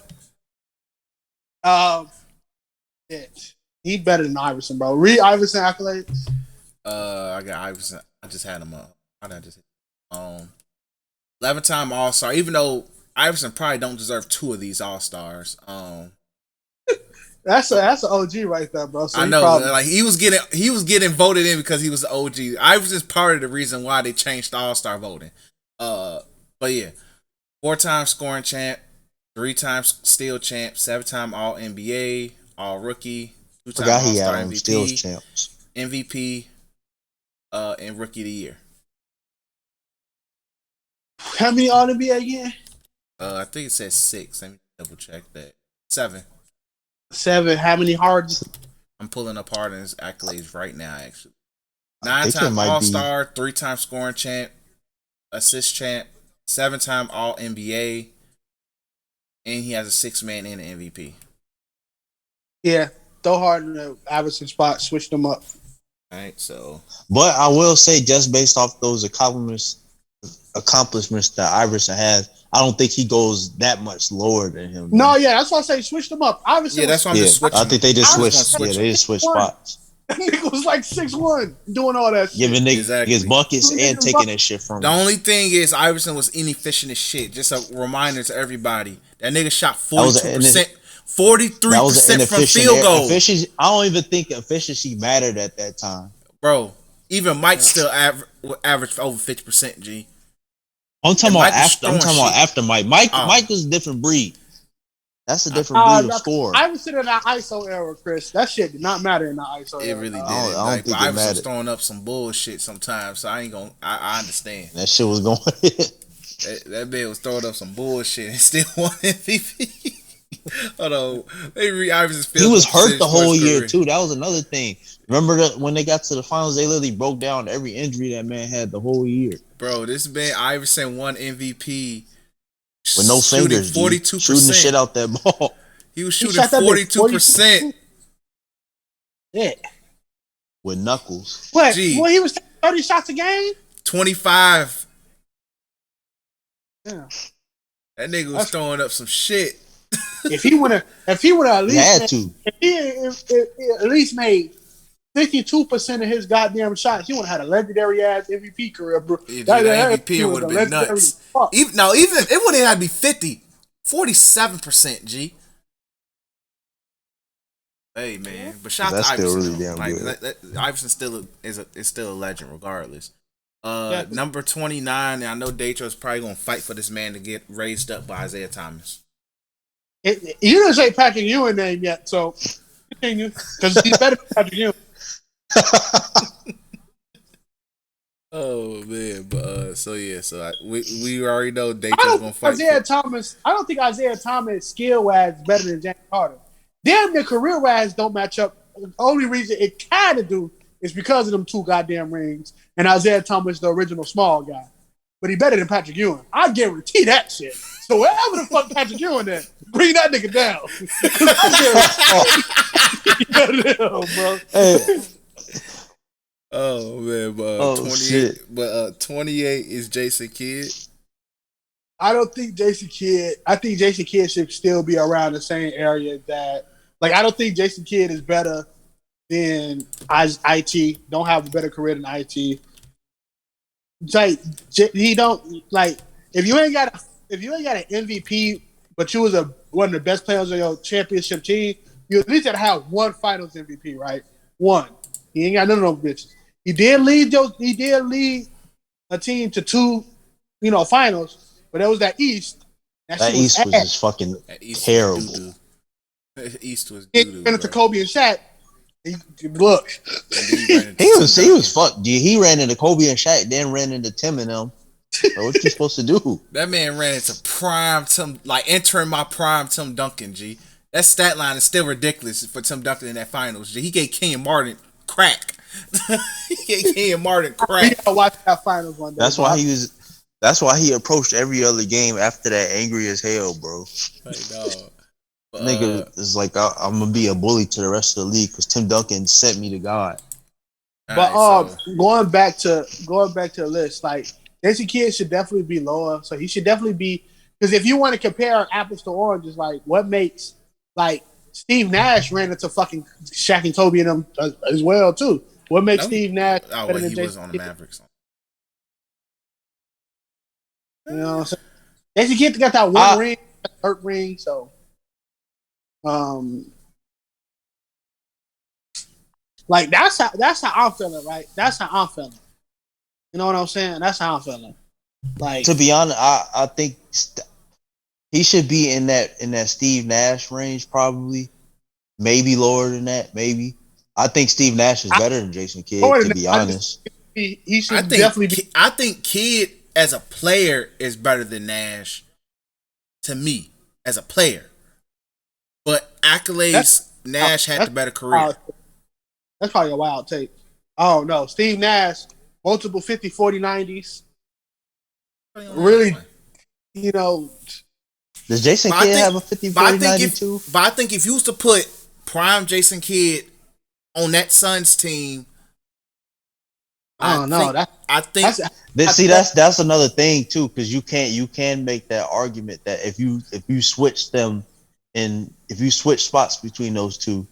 he's better than Iverson, bro. Read Iverson accolades. I got Iverson. I just had him up. How did I just? 11-time All-Star. Even though Iverson probably don't deserve 2 of these All-Stars. That's an OG right there, bro. So I know, like he was getting voted in because he was the OG. Iverson's part of the reason why they changed the All-Star voting. But yeah, 4-time scoring champ, 3-time steal champ, 7-time All NBA, All Rookie, 2-time All-Star MVP, MVP, and Rookie of the Year. How many All NBA again? I think it says 6. Let me double check that. 7. 7. How many Hardens? I'm pulling up Harden's accolades right now, actually. 9-time All-Star, 3-time scoring champ, assist champ, 7-time All NBA, and he has a 6-man and an MVP. Yeah, throw Harden in the Iverson spot, switch them up. All right, so. But I will say, just based off those accomplishments that Iverson has, I don't think he goes that much lower than him. No, yeah, that's why I say switch them up. Iverson, yeah, that's why I'm just switching. I think they just switched. Yeah, they just switched spots. That nigga was like 6'1", doing all that shit. Giving niggas buckets and taking that shit from him. The only thing is Iverson was inefficient as shit. Just a reminder to everybody. That nigga shot 42%. 43% from field goal. I don't even think efficiency mattered at that time. Bro, even Mike still averaged over 50%, G. I'm talking about after Mike. Mike was a different breed. That's a different breed of score. I was sitting in that ISO era, Chris. That shit did not matter in the ISO era. It really did. I don't think it mattered. Throwing up some bullshit sometimes, so I ain't gonna. I understand. That shit was going. that man was throwing up some bullshit and still won MVP. Hold on. He was hurt the whole year too. That was another thing. Remember when they got to the finals, they literally broke down every injury that man had the whole year. Bro, this man Iverson won MVP with no fingers, 42%. Shooting the shit out that ball. He was shooting 42%. Yeah. With knuckles. What? Well, he was taking 30 shots a game? 25. Yeah. That nigga was throwing up some shit. If he would have at least made 52% of his goddamn shots, he would have had a legendary ass MVP career, bro. Yeah, that MVP would have been nuts. Even it wouldn't have to be 50, 47%, G. Hey man, but shout out to Iverson. Really damn good. Iverson still is still a legend regardless. Number 29, and I know Detroit's probably gonna fight for this man to get raised up by Isaiah Thomas. You didn't say Patrick Ewing name yet, so continue because he's better than Patrick Ewing. Oh man, but so we already know Detroit's gonna fight. I don't think Isaiah Thomas skill wise better than James Harden. Damn, their career wise don't match up. The only reason it kind of do is because of them 2 goddamn rings, and Isaiah Thomas the original small guy. But he better than Patrick Ewing. I guarantee that shit. So wherever the fuck Patrick Ewing at, bring that nigga down. Bro. Hey. Oh man, but 28 is Jason Kidd. I don't think Jason Kidd. I think Jason Kidd should still be around the same area that. Like, I don't think Jason Kidd is better than IT. Don't have a better career than IT. Like, he don't like if you ain't got an MVP but you was one of the best players on your championship team, you at least had to have one Finals MVP, right? One. He ain't got none of those bitches. He did lead a team to 2, finals, but it was that East. That East was just fucking terrible. East was doo-doo. He went into Kobe and Shaq. Look, he was fucked. Dude. He ran into Kobe and Shaq, then ran into Tim and them. So what you supposed to do? That man ran into prime Tim, like entering my prime Tim Duncan. G, that stat line is still ridiculous for Tim Duncan in that finals. G, he gave Kenyon Martin crack. He gave Kenyon Martin crack. We gotta watch that finals one day. That's why he approached every other game after that angry as hell, bro. Like, dog. Nigga is like, I'm gonna be a bully to the rest of the league because Tim Duncan sent me to God. But going back to the list, like Jason Kidd should definitely be lower. So he should definitely be, because if you want to compare apples to oranges, like what makes like Steve Nash ran into fucking Shaq and Kobe and them as well too. What makes Steve Nash better than he Jason was on Kidd? the Mavericks. You know what I'm saying? Jason Kidd got that one ring, hurt ring, so. Like that's how I'm feeling, right? That's how I'm feeling. You know what I'm saying? That's how I'm feeling. Like, to be honest, I think he should be in that Steve Nash range, probably, maybe lower than that. Maybe I think Steve Nash is better than Jason Kidd. To be honest, he should definitely be. I think Kidd as a player is better than Nash. To me, as a player. But accolades, Nash had the better career. That's probably a wild take. Oh, no. Steve Nash, multiple 50, 40, 90s. Really, Does Jason Kidd have a 50, 40, 92? But I think if you was to put prime Jason Kidd on that Suns team, I think that's another thing too, because you can make that argument that if you switch them. And if you switch spots between those two,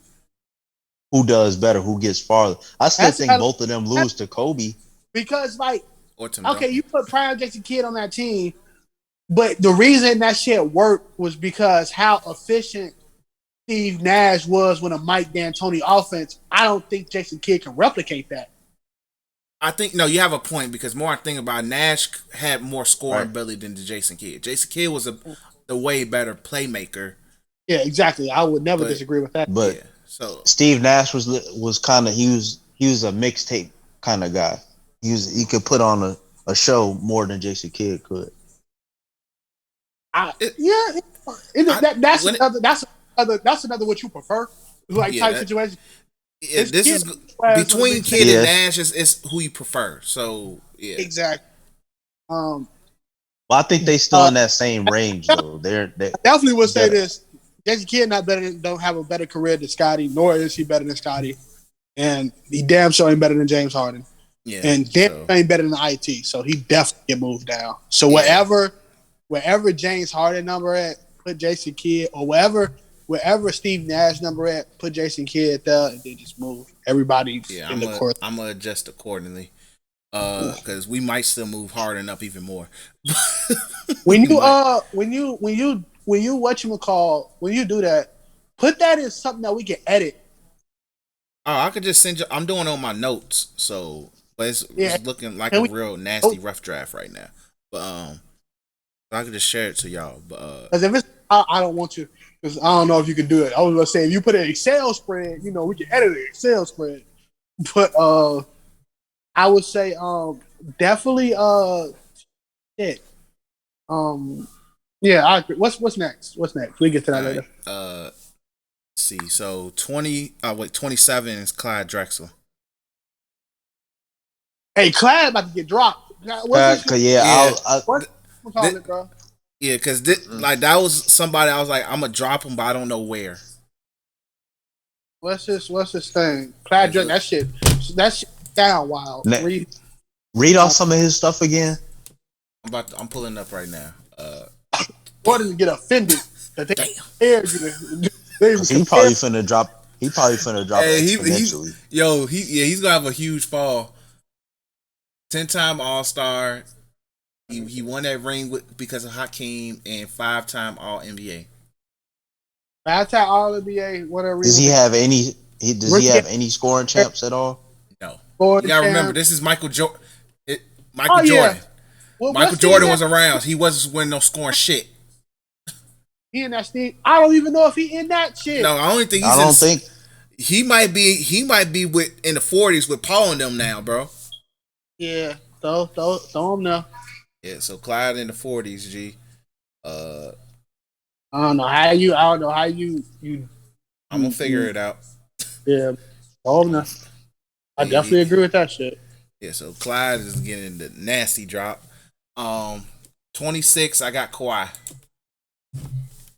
who does better? Who gets farther? I still think both of them lose to Kobe. Because, you put prime Jason Kidd on that team, but the reason that shit worked was because how efficient Steve Nash was when a Mike D'Antoni offense. I don't think Jason Kidd can replicate that. I think you have a point, because more I think about Nash had more scoring ability than Jason Kidd. Jason Kidd was the way better playmaker. Yeah, exactly. I would never disagree with that. But so Steve Nash was kind of he was a mixtape kind of guy. He could put on a show more than Jason Kidd could. That's another what you prefer, type situation. Yeah, this is between Kidd and Nash is who you prefer. So yeah, exactly. Well, I think they still in that same range though. They definitely would say this. Jason Kidd don't have a better career than Scottie, nor is he better than Scottie. And he damn sure ain't better than James Harden. Yeah, and damn ain't better than IT. So he definitely get moved down. So wherever James Harden number at, put Jason Kidd, or wherever Steve Nash number at, put Jason Kidd there, and then just move everybody in the court. I'm gonna adjust accordingly. Because we might still move Harden up even more. when you do that, put that in something that we can edit. Oh, I could just send you. I'm doing it on my notes, but it's looking like a real nasty rough draft right now. But I could just share it to y'all. But because if it's, I don't want you, because I don't know if you can do it. I was gonna say if you put an Excel spread, we can edit an Excel spread. But I would say definitely yeah, I agree. What's next? We get to that later. Let's see. So 27 is Clyde Drexel. Hey, Clyde about to get dropped. Because that was somebody I was like, I'm gonna drop him, but I don't know where. What's his thing? Clyde Drexel. That shit down wild. Read off some of his stuff again. I'm pulling up right now. What does it get offended that they aired you? He probably finna drop. Exponentially. He's gonna have a huge fall. 10-time All-Star, He won that ring because of Hakeem and 5-time All NBA. 5-time All NBA. Whatever. Does he have any? Does he have any scoring champs at all? No. Scoring You gotta remember, champ. this is Michael Jordan. Yeah. Jordan. Well, Michael Jordan was around. He wasn't winning no scoring shit. He in that Steve. I don't even know if he in that shit. No, I don't think he might be with in the 40s with Paul and them now, bro. Yeah, throw him now. Yeah, so Clyde in the 40s, G. I don't know how you. I'm gonna figure it out. Yeah, throw him now. I definitely agree with that shit. Yeah, so Clyde is getting the nasty drop. 26, I got Kawhi.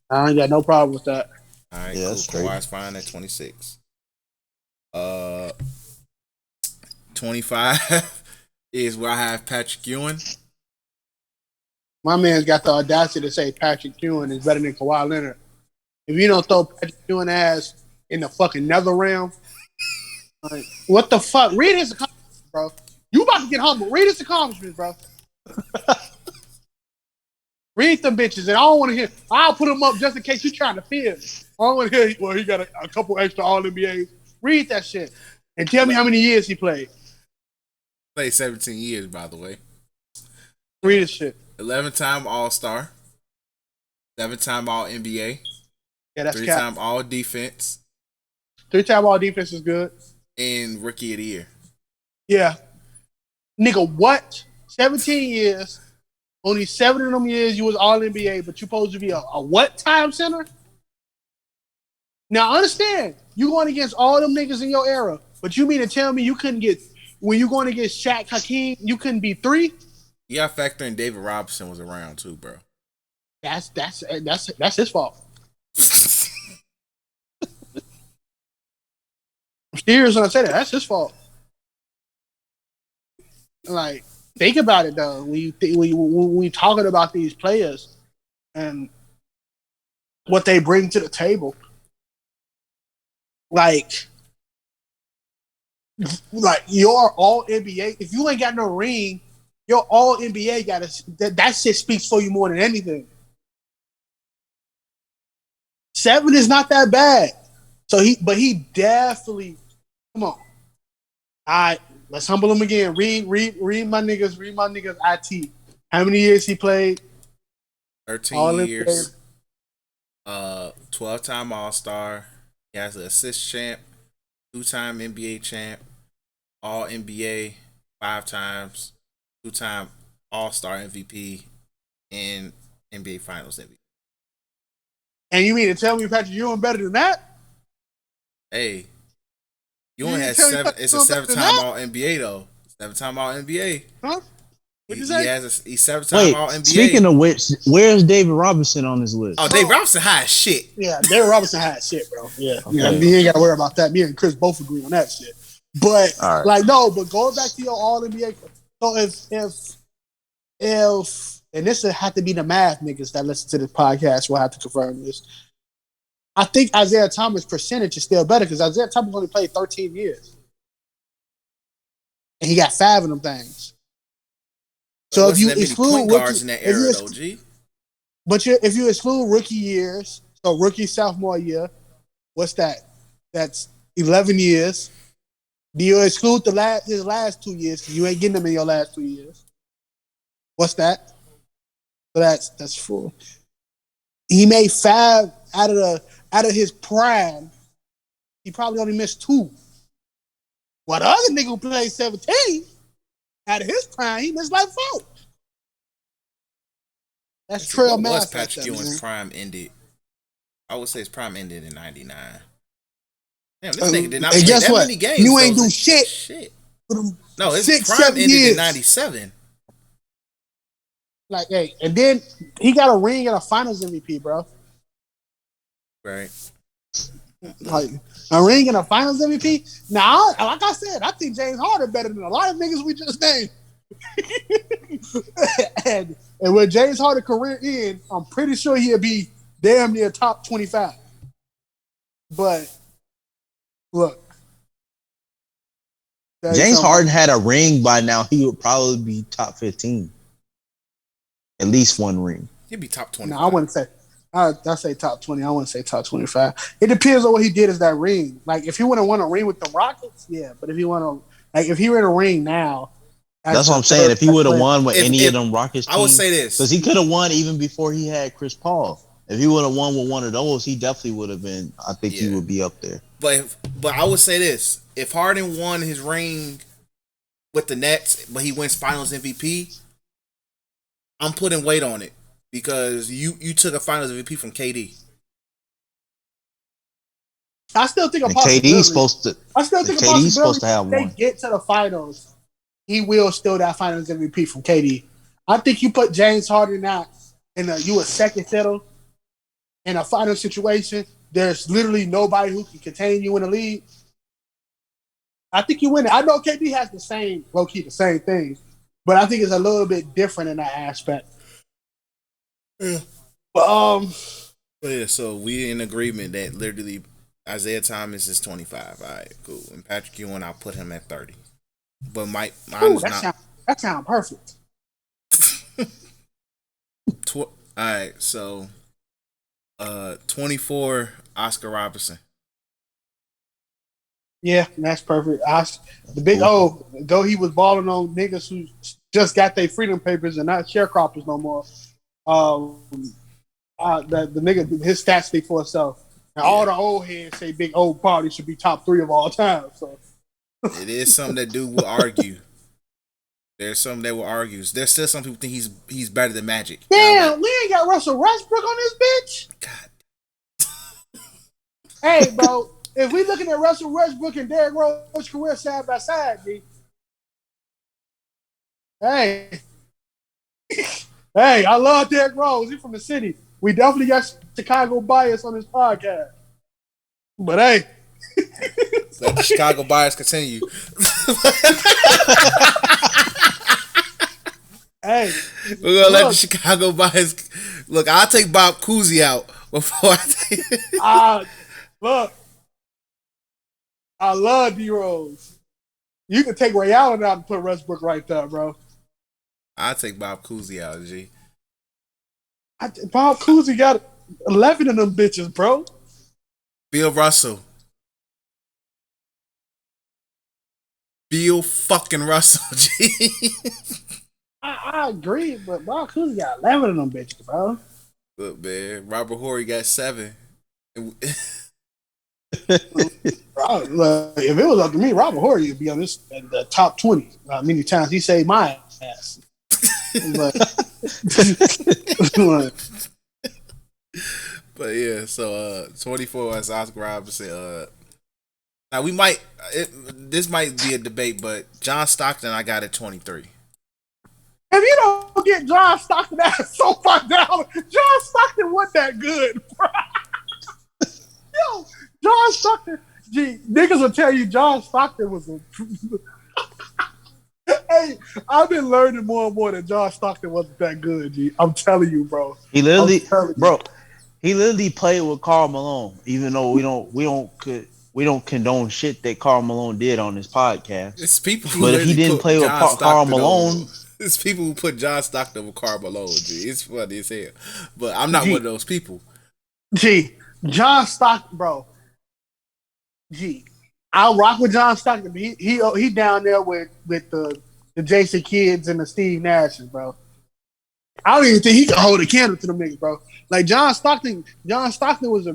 I ain't got no problem with that. All right, Yeah, cool. that's straight. Kawhi's fine at 26. 25 is where I have Patrick Ewing. My man's got the audacity to say Patrick Ewing is better than Kawhi Leonard. If you don't throw Patrick Ewing ass in the fucking nether realm, like, what the fuck? Read his accomplishments, bro. You about to get humble. Read his accomplishments, bro. Read them bitches, and I don't want to hear. I'll put them up just in case you're trying to fear. I don't want to hear. Well, he got a couple extra All NBAs. Read that shit and tell me how many years he played. Played 17 years, by the way. Read his shit. 11-time All-Star. 7-time All NBA. Yeah, that's 3-time All Defense. 3-time All Defense is good. And Rookie of the Year. Yeah, nigga, what? 17 years. Only 7 of them years you was All NBA, but you supposed to be a what time center? Now understand, you going against all them niggas in your era, but you mean to tell me you couldn't get when you going against Shaq, Hakeem, you couldn't be 3? You got to factor in David Robertson was around too, bro. That's his fault. I'm serious when I say that. That's his fault. Like, think about it though. When we talking about these players and what they bring to the table, like your All NBA. If you ain't got no ring, your All NBA that shit speaks for you more than anything. 7 is not that bad. So he definitely come on. All right, let's humble him again. Read my niggas. Read my niggas. IT. How many years he played? 13 years. 12-time All-Star. He has an assist champ. 2-time NBA champ. All NBA 5 times. 2-time All-Star MVP. And NBA Finals MVP. And you mean to tell me Patrick Ewing better than that? Hey, Ewing has 7. It's a 7-time All NBA though. 7-time All NBA. Huh? What'd you say? He's 7-time All NBA. Speaking of which, where's David Robinson on this list? Oh, David Robinson high as shit. Yeah, David Robinson high as shit, bro. Yeah, okay. Yeah, you ain't got to worry about that. Me and Chris both agree on that shit. But right. but going back to your All NBA. So if and this would have to be the math niggas that listen to this podcast will have to confirm this. I think Isaiah Thomas' percentage is still better because Isaiah Thomas only played 13 years. And he got 5 of them things. So if you exclude guards in that era, though, G. But if you exclude rookie years, so rookie sophomore year, what's that? That's 11 years. Do you exclude his last 2 years? Because you ain't getting them in your last 2 years. What's that? So that's 4. He made 5 out of his prime. He probably only missed 2. While the other nigga who played 17 out of his prime, he missed like 4. That's trail math. Once Patrick Ewing's prime ended, I would say his prime ended in 99. Damn, this nigga did not play that many games. You ain't do shit. No, his prime ended in 97. Like, hey, and then he got a ring and a Finals MVP, bro. Right. Like a ring and a Finals MVP. Now, like I said, I think James Harden better than a lot of niggas we just named. and when James Harden career end, I'm pretty sure he'll be damn near top 25. But look, James Harden had a ring by now. He would probably be top 15. at least one ring. He'd be top 25. No, I wouldn't say. I say top 20. I wouldn't say top 25. It depends on what he did as that ring. Like if he would have won a ring with the Rockets, yeah. But if he won if he were in a ring now, that's what I'm saying. If he would have won with any of them Rockets teams, I would say this because he could have won even before he had Chris Paul. If he would have won with one of those, he definitely would have been. I think he would be up there. But I would say this: if Harden won his ring with the Nets, but he wins Finals MVP, I'm putting weight on it because you took a Finals MVP from KD. I still think KD's supposed to. I still think KD's supposed to have one. They get to the finals, he will steal that Finals MVP from KD. I think you put James Harden out in a second fiddle in a final situation. There's literally nobody who can contain you in the league. I think you win it. I know KD has the same thing, but I think it's a little bit different in that aspect. Yeah. But yeah, so we in agreement that literally Isaiah Thomas is 25. All right, cool. And Patrick Ewing, I'll put him at 30. But mine is not. That sounds perfect. All right, so 24, Oscar Robertson. Yeah, that's perfect. The big O, though he was balling on niggas who just got their freedom papers and not sharecroppers no more. The nigga, his stats speak for itself. And all the old heads say Big O probably should be top 3 of all time. So it is something that dude will argue. There's some that will argue. There's still some people think he's better than Magic. Damn, we ain't got Russell Westbrook on this bitch. God. Hey, bro, if we looking at Russell Westbrook and Derrick Rose's career side by side, B. Hey, I love Derrick Rose. He's from the city. We definitely got Chicago bias on this podcast. But hey. Let the Chicago bias continue. Hey, we're gonna let the Chicago bias look. I'll take Bob Cousy out before I take. Look, I love D Rose. You can take Ray Allen out and put Westbrook right there, bro. I'll take Bob Cousy out, G. Bob Cousy got 11 of them bitches, bro. Bill Russell. Bill fucking Russell, G. I agree, but Bob Cousy got 11 of them bitches, bro. Look, man, Robert Horry got 7. Bro, look, if it was up to me, Robert Horry would be on this the top 20. Many times he saved my ass. But yeah, so 24 is Oscar Robertson. Now we might this might be a debate, but John Stockton I got at 23. If you don't get John Stockton ass so far down, John Stockton wasn't that good, bro. Yo, John Stockton, gee, niggas will tell you John Stockton was a. Hey, I've been learning more and more that John Stockton wasn't that good, G. I'm telling you, bro. He literally played with Karl Malone, even though we don't condone shit that Karl Malone did on this podcast. It's people but if he didn't play with Karl Malone. It's people who put John Stockton with Karl Malone, G. It's funny as hell. But I'm not one of those people. G, John Stockton, bro. G, I'll rock with John Stockton. But he down there with the Jason Kidds and the Steve Nashes, bro. I don't even think he can hold a candle to them niggas, bro. Like John Stockton was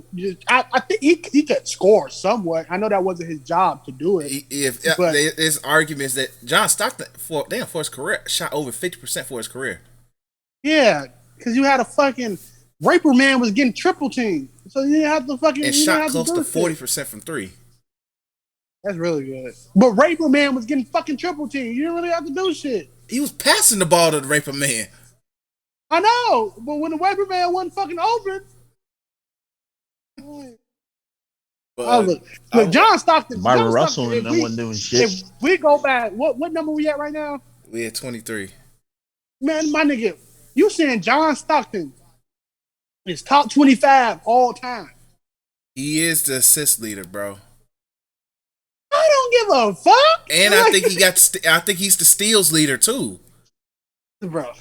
I think he could score somewhat. I know that wasn't his job to do it. But there's arguments that John Stockton for his career shot over 50% for his career. Yeah, because you had a fucking Raper Man was getting triple teamed, so you didn't have to fucking and shot close to 40% from 3. That's really good. But Raper Man was getting fucking triple teamed. You didn't really have to do shit. He was passing the ball to the Raper Man. I know, but when the Raper Man wasn't fucking open. Look, John Stockton. Byron Russell and them wasn't doing shit. If we go back, what number we at right now? We at 23. Man, my nigga, you saying John Stockton is top 25 all time? He is the assist leader, bro. I don't give a fuck. And I think I think he's the steals leader too, bro.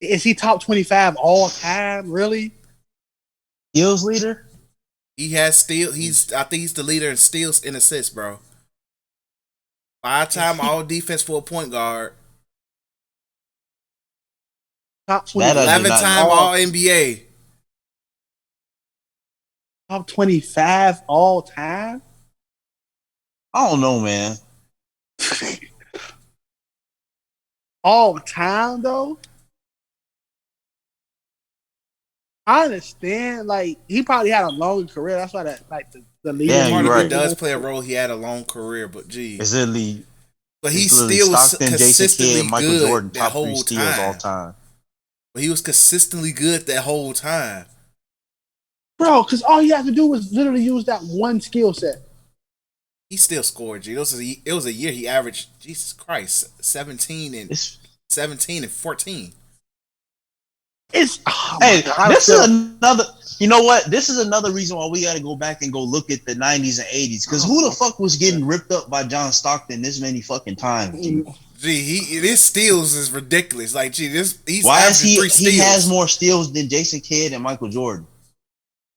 Is he top 25 all time? Really? Steals leader? He has steal. I think he's the leader in steals and assists, bro. 5-time all defense for a point guard. Top That I 25. did not 11-time know. all NBA. Top 25 all time? I don't know, man. All time though? I understand. Like he probably had a longer career. That's why that like the leader. Yeah, Part you're of it right. does play a role. He had a long career, but gee, It's literally, but he it's literally still was Stockton, Jason consistently Kidd, Michael good Jordan, that top 3 whole steals all time. time. But he was consistently good that whole time. Bro, because all he had to do was literally use that one skill set. He still scored. G. It was a year he averaged, Jesus Christ, 17 and It's 14. It's Hey, God, this is another. You know what? This is another reason why we got to go back and go look at the 90s and 80s. Because who the fuck was getting ripped up by John Stockton this many fucking times? G? Gee, his steals is ridiculous. Like, gee, he's Why is averaging 3 steals. he has more steals than Jason Kidd and Michael Jordan?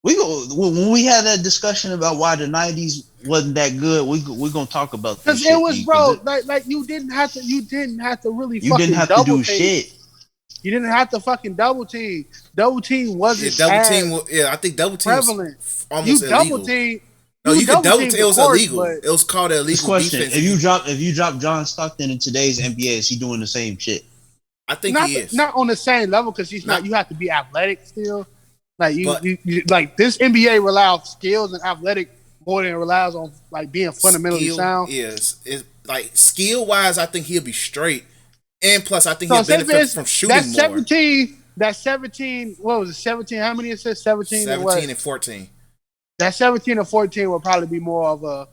When we had that discussion about why the 90s wasn't that good, we're gonna talk about this. Because it was, bro, like you didn't have to really you fucking didn't have to double do team. shit. You didn't have to fucking double team. Double team wasn't I think double team prevalent. was almost You illegal. double team. No, you could double team. It was course, illegal. but It was called an This illegal question: defense. if you drop John Stockton in today's NBA, is he doing the same shit? I think not he is. not on the same level because he's not. Not- You have to be athletic still. Like But- you like this NBA relies on skills and athletic more than it relies on like being fundamentally sound. Yes, it's like skill wise, I think he'll be straight, and plus, I think So he'll say benefit from shooting that's more. 17. That's 17. What was it? 17. How many assists? 17. 17 and 14. That 17 and 14 will probably be more of a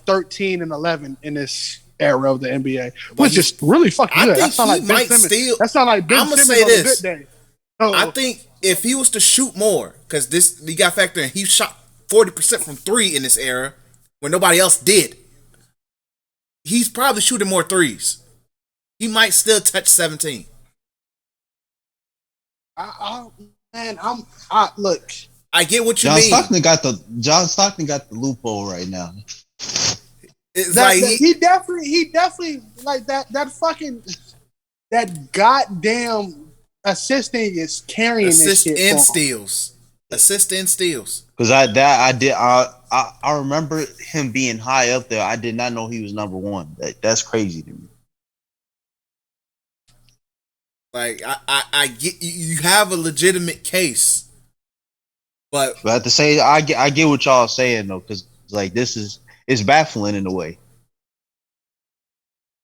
13 and 11 in this era of the NBA, which is really fucking I good. think That sounds he like Ben might Simmons. still- That sounds like Ben I'ma Simmons say on this. a good day. So, I think if he was to shoot more, because this you got to factor in, he shot 40% from 3 in this era when nobody else did. He's probably shooting more threes. He might still touch 17. Look. I get what you John mean. Stockton got the loophole right now. It's That, like he definitely like that fucking that goddamn assisting is carrying this assist shit and for him. steals. Assist and steals. Because I remember him being high up there. I did not know he was number one. That's crazy to me. Like I get you have a legitimate case, but at the same, I get what y'all saying though, because like it's baffling in a way.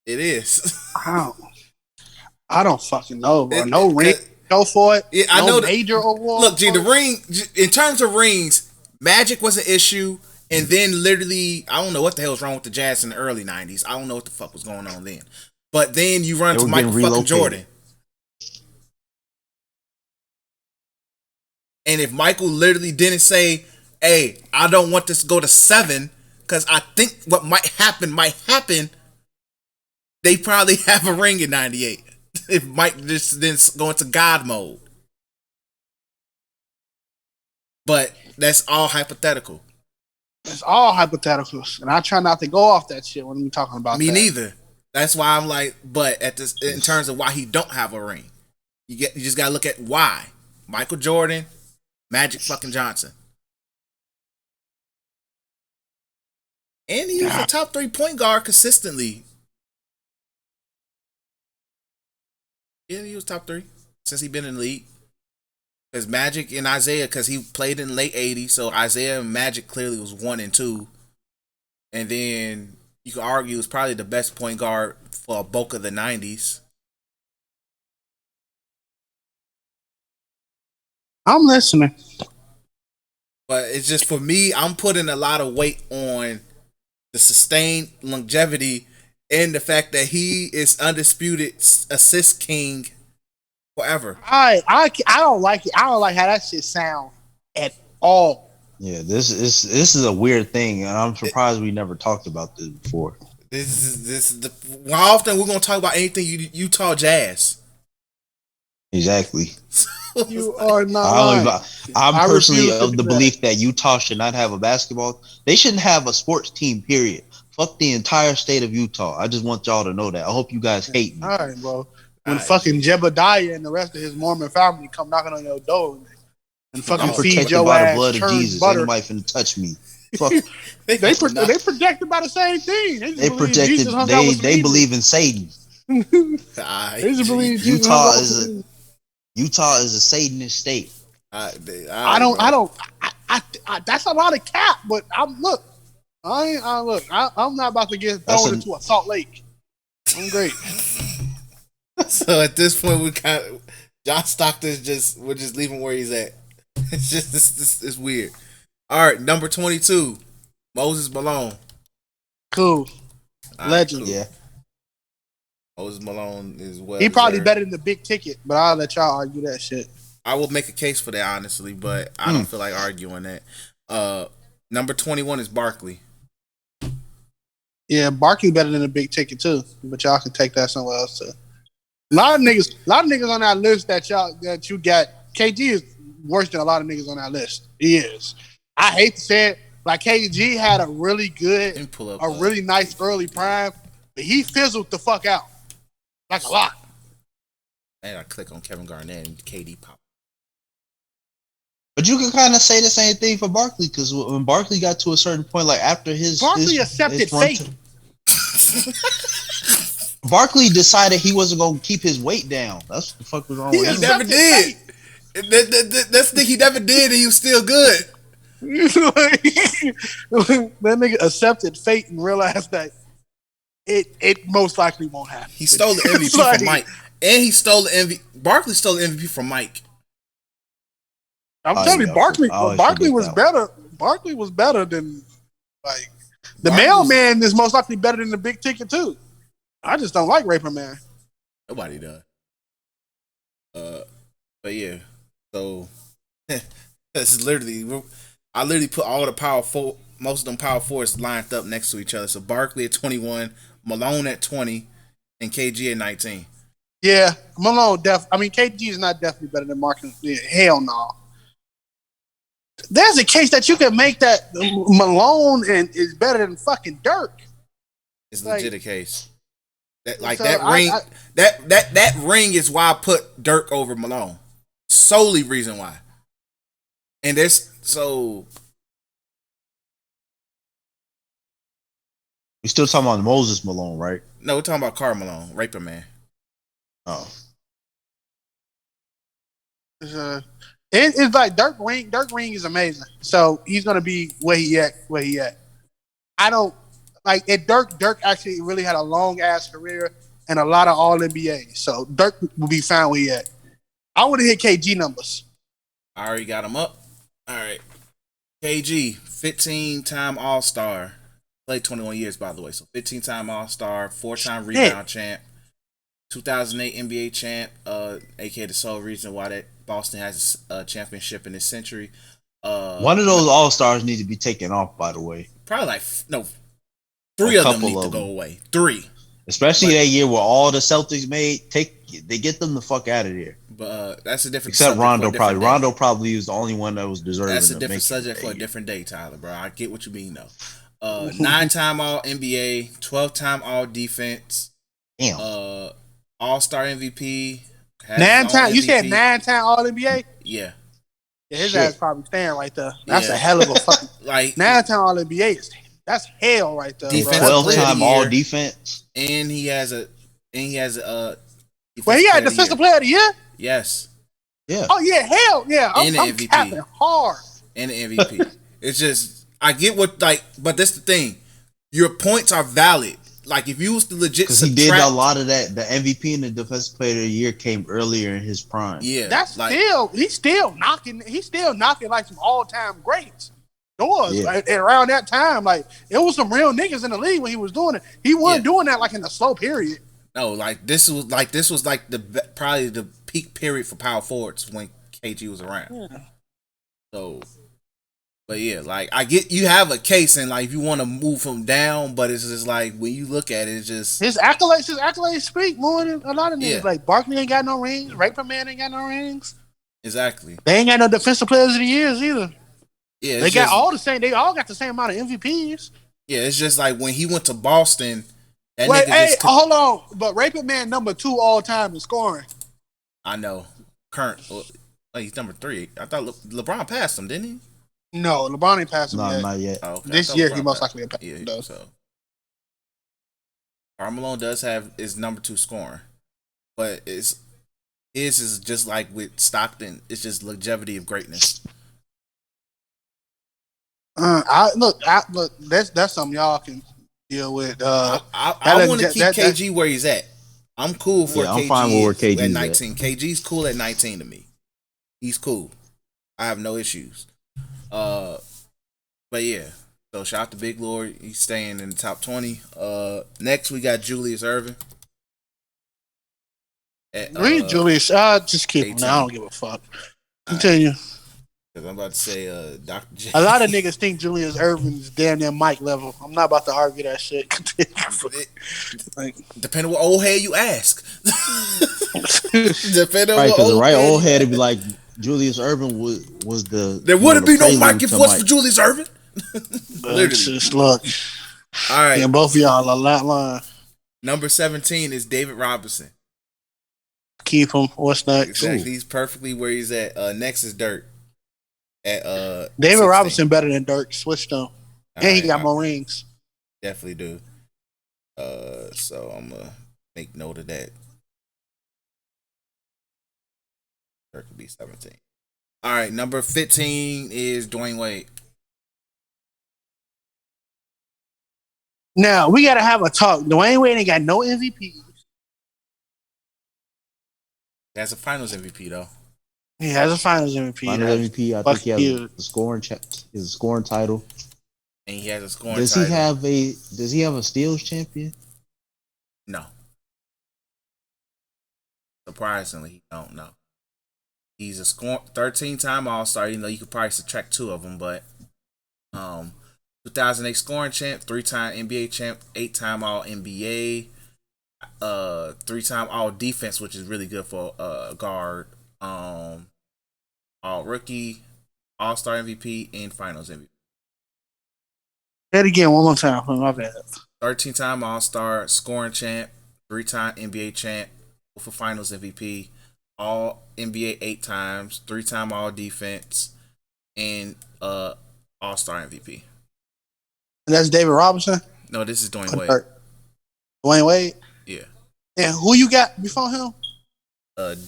it is. I don't fucking know, bro. No ring, go for it. Yeah, I no know major award. Look, G, the ring in terms of rings, Magic was an issue, and then literally I don't know what the hell was wrong with the Jazz in the early '90s. I don't know what the fuck was going on then. But then you run They to were Michael getting fucking relocated. Jordan. And if Michael literally didn't say, hey, I don't want this to go to 7, because I think what might happen, they probably have a ring in 98. If Mike just then go into God mode. But that's all hypothetical. It's all hypotheticals, and I try not to go off that shit when we talking about Me that. neither. That's why I'm like, but at this, in terms of why he don't have a ring, you just gotta look at why. Michael Jordan, Magic fucking Johnson. And he was a top 3 point guard consistently. Yeah, he was top 3 since he been in the league. Because Magic and Isaiah, because he played in the late 80s, so Isaiah and Magic clearly was 1 and 2. And then you could argue he was probably the best point guard for a bulk of the 90s. I'm listening. But it's just for me, I'm putting a lot of weight on the sustained longevity and the fact that he is undisputed assist king forever. I don't like it. I don't like how that shit sound at all. Yeah, this is a weird thing, and I'm surprised we never talked about this before. This is how often we're gonna talk about anything Utah Jazz. Exactly. You are not I don't lying. I'm I personally refuse to of do the that. belief that Utah should not have a basketball. They shouldn't have a sports team. Period. Fuck the entire state of Utah. I just want y'all to know that. I hope you guys hate me. All right, bro. When All right, fucking G. Jebediah and the rest of his Mormon family come knocking on your door and fucking I'm Oh, feed protected your by the ass blood of churned Jesus. Ain't butter, nobody finna touch me. Fuck. they Nah. protected by the same thing. They just They believe protected. Jesus hung out with some They heathens. believe in Satan. All They right, just G. believe Jesus hung out with some heathens. Utah is a Satanist state. All right, I bro. don't. That's a lot of cap. But I'm look. I'm not about to get That's thrown a into a Salt Lake. I'm great. So at this point, we kind of John Stockton's we're just leaving where he's at. It's just it's weird. All right, number 22, Moses Malone. Cool. All right, Legend. cool. Yeah. Moses Malone is well. He probably deserved. better than the big ticket, but I'll let y'all argue that shit. I will make a case for that honestly, but I don't feel like arguing that. Number 21 is Barkley. Yeah, Barkley better than the big ticket too, but y'all can take that somewhere else too. A lot of niggas on that list that you got. KG is worse than a lot of niggas on that list. He is. I hate to say it, like KG had a really good, really nice early prime, but he fizzled the fuck out, like a lot. And I click on Kevin Garnett and KD pop. But you can kind of say the same thing for Barkley, because when Barkley got to a certain point, like after Barkley accepted fate. Barkley decided he wasn't going to keep his weight down. That's what the fuck was wrong with him. He never did. That's the thing, he never did, and he was still good. That nigga accepted fate and realized that it most likely won't happen. He stole the MVP from Mike, and he stole the MVP. Barkley stole the MVP from Mike. I'm telling you, Barkley was better. better. Barkley was better than like the mailman is most likely better than the big ticket too. I just don't like Raper Man. Nobody does. But yeah, so that's literally. I literally put all the most of them power forwards lined up next to each other. So Barkley at 21, Malone at 20, and KG at 19. Yeah, Malone KG is not definitely better than Mark. Yeah, hell no. There's a case that you can make that Malone is better than fucking Dirk. It's legit a case. That ring ring is why I put Dirk over Malone. Solely reason why. And there's so we still talking about Moses Malone, right? no, we're talking about Karl Malone, Raper Man. Oh. It's like Dirk Ring is amazing. So he's gonna be where he at. I don't like it. Dirk actually really had a long ass career and a lot of All NBA. So Dirk will be fine where he at. I would have hit KG numbers. I already got him up. All right. KG, 15-time All-Star. Played 21 years, by the way. So 15-time All-Star, 4-time rebound champ, 2008 NBA champ, aka the sole reason why that Boston has a championship in this century. One of those All-Stars need to be taken off, by the way. Probably three of them need to go away. 3. Especially that year where all the Celtics they get them the fuck out of there. But that's a different except Rondo probably. Day. Rondo probably was the only one that was deserving. That's a different subject for a different day, Tyler, bro. I get what you mean though. 9-time All NBA, 12-time All Defense, damn, All-Star MVP. 9-time. You said 9-time All NBA? Yeah. Yeah, his ass probably staying right there. That's a hell of a fucking 9-time All NBA. That's hell right there. 12-time All Defense, and he has a. Well, he had Defensive Player of the Year. Yes. Yeah. Oh yeah, hell yeah. I'm MVP. capping hard. And the MVP. It's just I get what but that's the thing. Your points are valid. Like if you was to legit because he did a lot of that. The MVP and the Defensive Player of the Year came earlier in his prime. Yeah, that's he's still knocking like some all-time greats doors. Like, around that time, like it was some real niggas in the league when he was doing it. He wasn't doing that like in a slow period. No, this was probably the peak period for power forwards when KG was around. Yeah. So But yeah, like I get you have a case and like if you want to move him down, but it's just like when you look at it, it's just His accolades speak more than a lot of niggas. Yeah. Like Barkley ain't got no rings. Raper Man ain't got no rings. exactly. They ain't got no defensive players of the years either. Yeah, They it's got just, all the same. They all got the same amount of MVPs. yeah, it's just like when he went to Boston, that Wait, nigga hey, just hold on. But Raper Man number 2 all time in scoring. I know current. Oh, he's number 3. I thought LeBron passed him, didn't he? No, LeBron ain't passed him No, yet. not yet. Oh, okay. I This thought year LeBron he most passed likely will pass him. him, Yeah, though. so Karl Malone does have his number 2 scoring, but his is just like with Stockton. It's just longevity of greatness. Look. That's something y'all can deal with. I want to keep KG where he's at. I'm cool for I'm KG, fine with where KG's at 19. KG's cool at 19 to me. He's cool. I have no issues. But yeah. So shout out to Big Lord. He's staying in the top 20. Next we got Julius Erving. Read Julius. Just keep him. 18. I don't give a fuck. Continue. Because I'm about to say Dr. J. A lot of niggas think Julius Erving's damn near Mike level. I'm not about to argue that shit. Like, Depending on what old head you ask. Depending on Right, what because the old right head old you head to ask. be like Julius Erving was the There wouldn't the be no prelude Mike if it to was Mike. for Julius Erving. Literally. just look. All right. Yeah, both of y'all are that line. Number 17 is David Robinson. Keep him. What's next? Exactly. Ooh. He's perfectly where he's at. Next is Dirk. At David 16. Robinson better than Dirk. Switched on. And he Alright, got more rings. Definitely do. So I'm gonna make note of that. Dirk could be 17. All right, number 15 is Dwayne Wade. Now, we got to have a talk. Dwayne Wade ain't got no MVP. That's a Finals MVP though. He has a Finals MVP. Finals MVP. I think he has a scoring is a scoring title. And he has a scoring Does title. Does he have a steals champion? No. Surprisingly, he don't know. He's a 13-time All-Star. You know, you could probably subtract 2 of them, but 2008 scoring champ, 3-time NBA champ, 8-time All-NBA, 3-time All-Defense, which is really good for guard, All-Rookie, All-Star MVP, and Finals MVP. Say it again one more time. My bad. 13-time All-Star, scoring champ, 3-time NBA champ, for Finals MVP, All NBA 8 times, 3-time All Defense, and All-Star MVP. And that's David Robinson? No, this is Dwayne Wade. Dwayne Wade? Yeah. And who you got before him?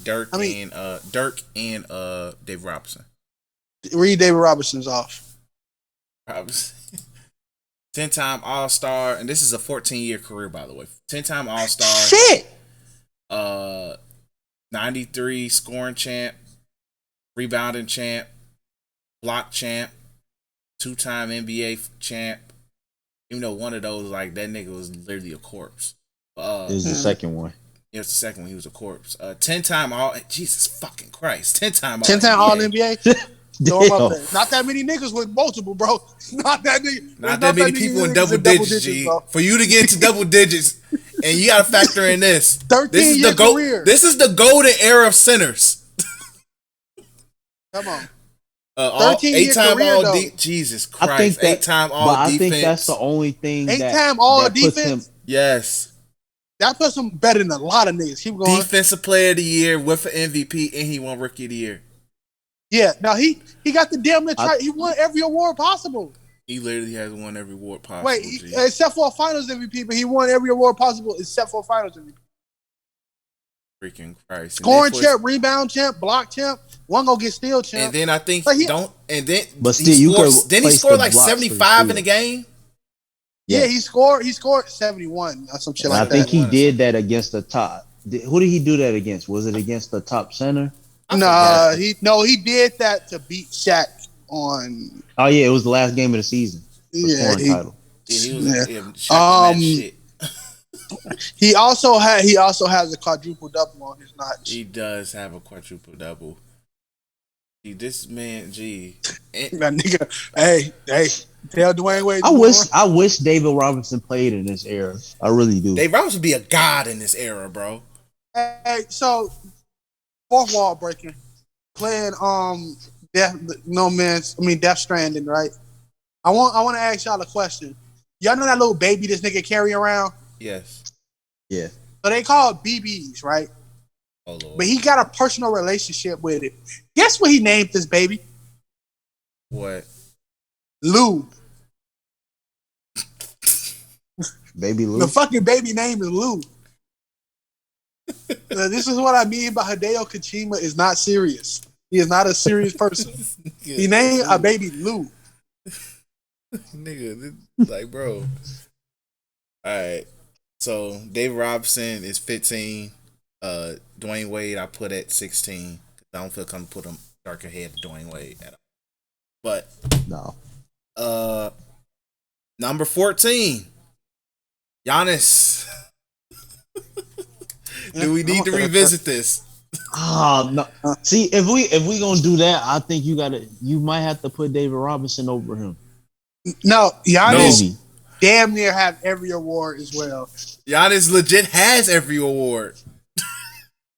Dirk and Dave Robinson. Read David Robinson's off. Robinson. 10-time All-Star, and this is a 14-year career, by the way. 10-time All-Star. Shit! 93 scoring champ, rebounding champ, block champ, 2-time NBA champ. Even though one of those, like, that nigga was literally a corpse. This is the second one. It was the second one. He was a corpse. 10-time All. Jesus fucking Christ. 10-time All. 10-time All NBA. Damn. Not that many niggas with multiple, bro. Not that many people in double digits, G. bro. For you to get into double digits, and you got to factor in this. 13-year career. This is the golden era of centers. Come on. 8-time career, All though. Jesus I Christ. think 8-time All I Defense. think that's the only thing. 8-time All that puts Defense. him. Yes. That puts him better than a lot of niggas. Keep going. Defensive Player of the Year with an MVP, and he won Rookie of the Year. Yeah. Now he got the damn near he won every award possible. He literally has won every award possible. Wait, except for a Finals MVP, but he won every award possible except for a Finals MVP. Freaking Christ. Scoring champ, rebound champ, block champ. One gonna get steal champ. And then I think But still, you could then he place scored the like blocks for 75 the in the game. Yeah, he scored 71 or some shit And like I think that. he did that against the top. Who did he do that against? Was it against the top center? Nah, he did that to beat Shaq on. Oh yeah, it was the last game of the season. Yeah, Title. Shit. He also has a quadruple double on his notch. He does have a quadruple double. This man, That nigga, hey, tell Dwayne Wade. I wish David Robinson played in this era. I really do. Dave Robinson would be a god in this era, bro. Hey, so fourth wall breaking, playing Death Stranding, right? I want to ask y'all a question. Y'all know that little baby this nigga carry around? Yes. Yeah. So they call it BBs, right? Oh Lord. But he got a personal relationship with it. Guess what he named this baby? What? Lou. Baby Lou. The fucking baby name is Lou. This is what I mean by Hideo Kojima is not serious. He is not a serious person. He named a baby Lou. Nigga, like, bro. Alright. So Dave Robinson is 15. Dwayne Wade I put at 16. I don't feel comfortable put him darker ahead of Dwayne Wade at all. But no. Number 14. Giannis. Do we need to revisit this? No. See, if we gonna do that, I think you might have to put David Robinson over him. No, Giannis Maybe. damn near have every award as well. Giannis legit has every award.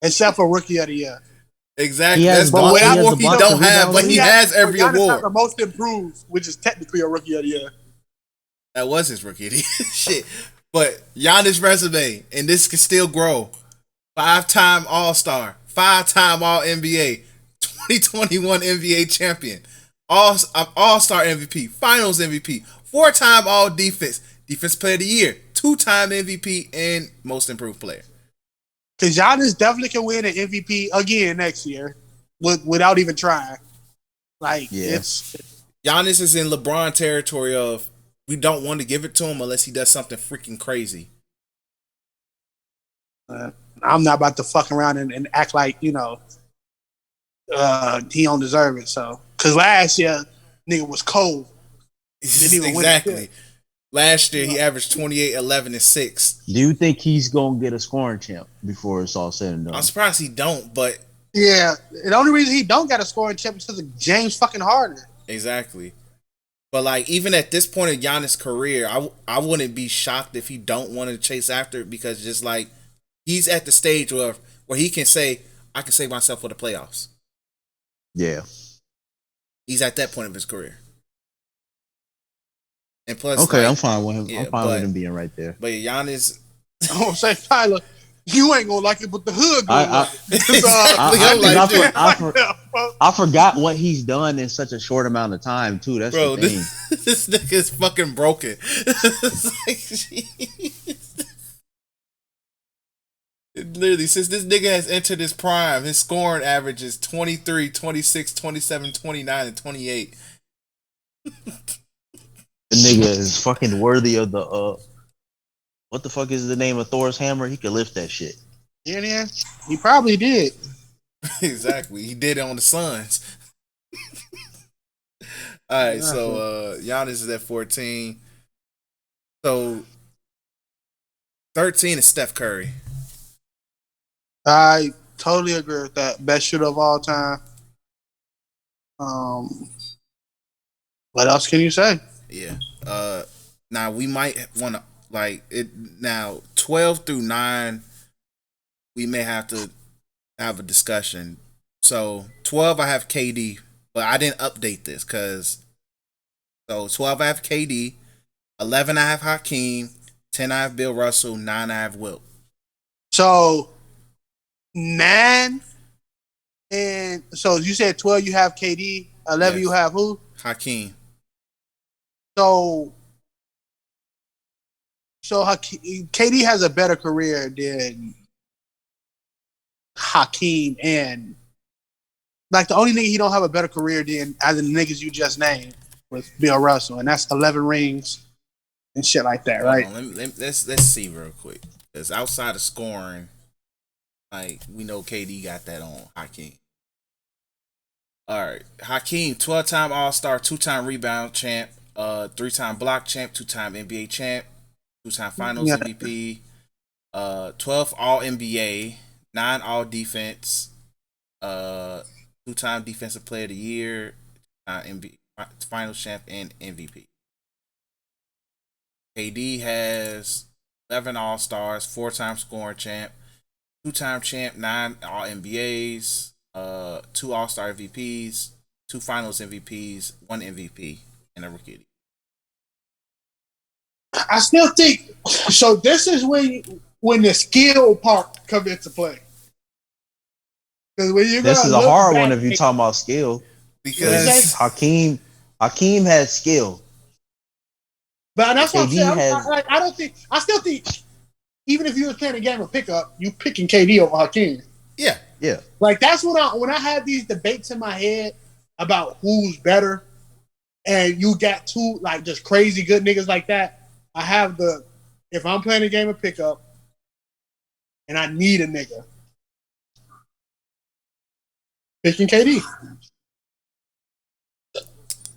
Except for Rookie of the Year. Exactly. He has That's the Bucks- he one has award the he Bucks don't and have, rebounds. but he has every Giannis award. has the most improved, which is technically a Rookie of the Year. That was his rookie of the year. Shit. But Giannis' resume, and this can still grow. 5-time All-Star, 5-time All-NBA, 2021 NBA champion, All-Star MVP, Finals MVP, 4-time All-Defense, Defense Player of the Year, 2-time MVP, and Most Improved Player. Because Giannis definitely can win an MVP again next year without even trying. Like, it's... Giannis is in LeBron territory of we don't want to give it to him unless he does something freaking crazy. I'm not about to fuck around and act like, he don't deserve it. So, because last year, nigga was cold. Exactly. Last year, he averaged 28, 11, and 6. Do you think he's gonna get a scoring champ before it's all said and done? I'm surprised he don't, but... Yeah, the only reason he don't got a scoring champ is because of James fucking Harden. Exactly. But, like, even at this point in Giannis' career, I wouldn't be shocked if he don't want to chase after it because just, like, he's at the stage where he can say, I can save myself for the playoffs. Yeah. He's at that point of his career. And plus, okay, like, I'm fine with him. yeah, I'm fine with him being right there. But Giannis... I'm going to say, Tyler, you ain't going to like it, but the hood I forgot what he's done in such a short amount of time, too. That's the thing. This nigga is fucking broken. Literally, since this nigga has entered his prime, his scoring average is 23, 26, 27, 29, and 28. The nigga is fucking worthy of the what the fuck is the name of Thor's hammer? He could lift that shit. Yeah, he probably did. Exactly. He did it on the Suns. Alright, so Giannis is at 14. So 13 is Steph Curry. I totally agree with that. Best shooter of all time. What else can you say? Yeah. Now we might want to like it. Now 12 through 9, we may have to have a discussion. So 12, I have KD, but I didn't update this because. So 12, I have KD. 11, I have Hakeem. 10, I have Bill Russell. 9, I have Wilt. So 9 and so you said 12, you have KD. 11, Yes. you have who? Hakeem. So KD has a better career than Hakeem, and like the only nigga he don't have a better career than as the niggas you just named was Bill Russell, and that's 11 rings and shit like that, right? Let's see real quick. Because outside of scoring, like we know KD got that on Hakeem. All right, Hakeem, 12-time All-Star, 2-time rebound champ, 3-time block champ, 2-time NBA champ, 2-time Finals MVP, 12 All NBA, 9 All Defense, 2-time Defensive Player of the Year, Finals champ, and MVP. KD has 11 All Stars, 4-time scoring champ, 2-time champ, 9 All NBAs, 2 All Star MVPs, 2 Finals MVPs, 1 MVP, and a Rookie of the Year. I still think so. This is when the skill part comes into play. Because when you this is a hard one if you're talking about skill. Because Hakeem has skill. But that's what I'm saying. KD I still think, even if you was playing a game of pickup, you picking KD over Hakeem. Yeah. Like that's when I have these debates in my head about who's better, and you got two like just crazy good niggas like that. I have if I'm playing a game of pickup, and I need a nigga, picking KD.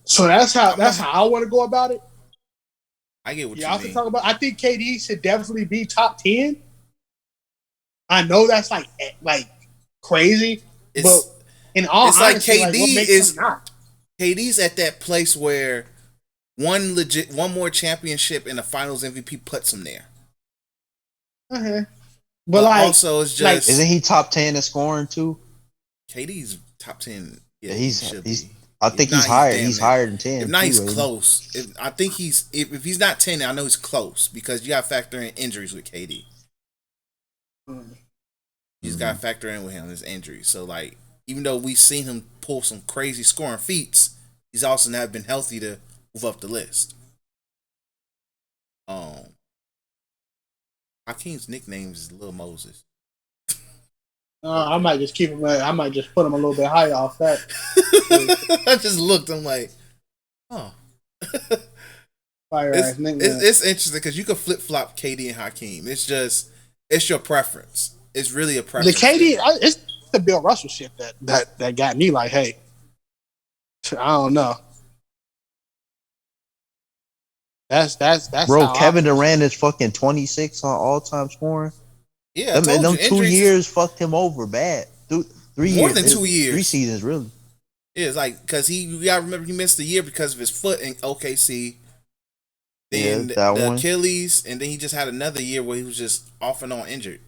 So that's how I want to go about it. I get what you Y'all mean. can talk about. I think KD should definitely be top 10. I know that's like crazy, but in all it's honesty, like KD what makes is him not? KD's at that place where one more championship and a Finals MVP puts him there. Uh-huh. But like, also, it's just isn't he top 10 in scoring too? KD's top 10. Yeah, he's. I think he's higher. He's higher than 10. If not, he's close. I think he's. If he's not 10, I know he's close because you got to factor in injuries with KD. You just got to factor in with him his injuries. So like, even though we've seen him pull some crazy scoring feats, he's also not been healthy to move up the list. Hakeem's nickname is Lil Moses. I might just keep him. I might just put him a little bit higher off that. I just looked. I'm like, oh. It's interesting because you can flip flop KD and Hakeem. It's your preference. It's really a preference. The KD, it's the Bill Russell shit that got me like, hey, I don't know. That's bro. Kevin Durant is fucking 26 on all time scoring. Yeah, them 2 years fucked him over bad. 3 years, more than 2 years, 3 seasons really. Yeah, it's like because you gotta remember he missed a year because of his foot in OKC. Then the Achilles, and then he just had another year where he was just off and on injured.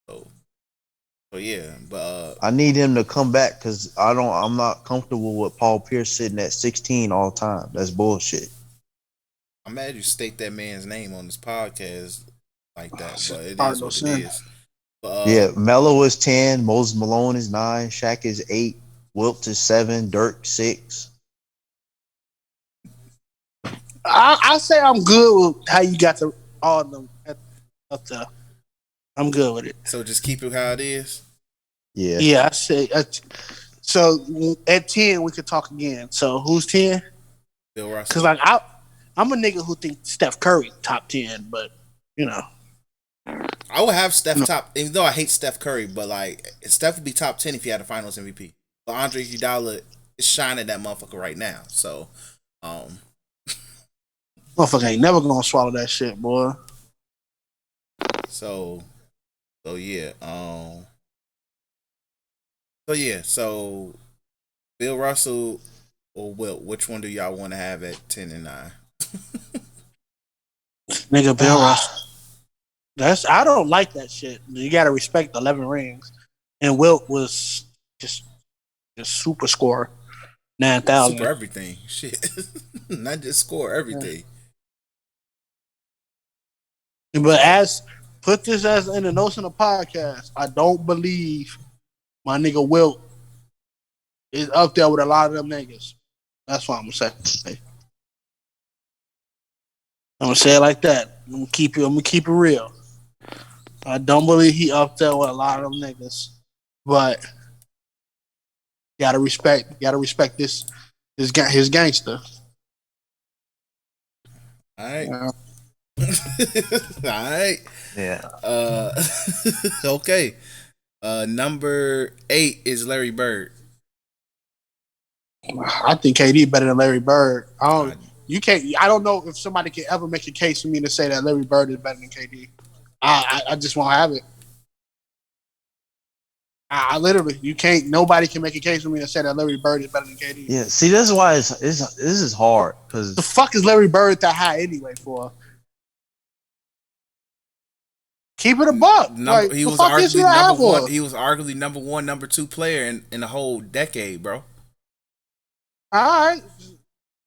So yeah, but I need him to come back because I'm not comfortable with Paul Pierce sitting at 16 all time. That's bullshit. I'm mad you state that man's name on this podcast like that, but it is what it is. Yeah, Melo is 10, Moses Malone is 9, Shaq is 8, Wilt is 7, Dirk 6. I say I'm good with how you got all of them up there. I'm good with it. So just keep it how it is. Yeah. I say so. At 10, we could talk again. So who's 10? Bill Russell. Because like I'm a nigga who thinks Steph Curry top 10, but you know. I would have Steph top, even though I hate Steph Curry, but like Steph would be top 10 if he had a Finals MVP. But Andre Iguodala is shining that motherfucker right now. So, motherfucker ain't never gonna swallow that shit, boy. So yeah. So Bill Russell or Wilt, which one do y'all want to have at 10 and 9? Nigga, Bill Russell. I don't like that shit. You gotta respect 11 rings. And Wilt was just super scorer. 9,000. Super everything. Shit. Not just score everything. But put this as in the notes in the podcast, I don't believe my nigga Wilt is up there with a lot of them niggas. That's what I'm gonna say. I'm gonna say it like that. I'm gonna keep it real. I don't believe he up there with a lot of them niggas, but gotta respect his gangster. All right. All right. Yeah. Okay. Number 8 is Larry Bird. I think KD better than Larry Bird. I don't know if somebody can ever make a case for me to say that Larry Bird is better than KD. I just won't have it. I literally, nobody can make a case for me to say that Larry Bird is better than KD. Yeah, see, this is why this is hard because The fuck is Larry Bird that high anyway for? Keep it a buck. He was arguably number one. He was arguably number one, number two player in the whole decade, bro. All right,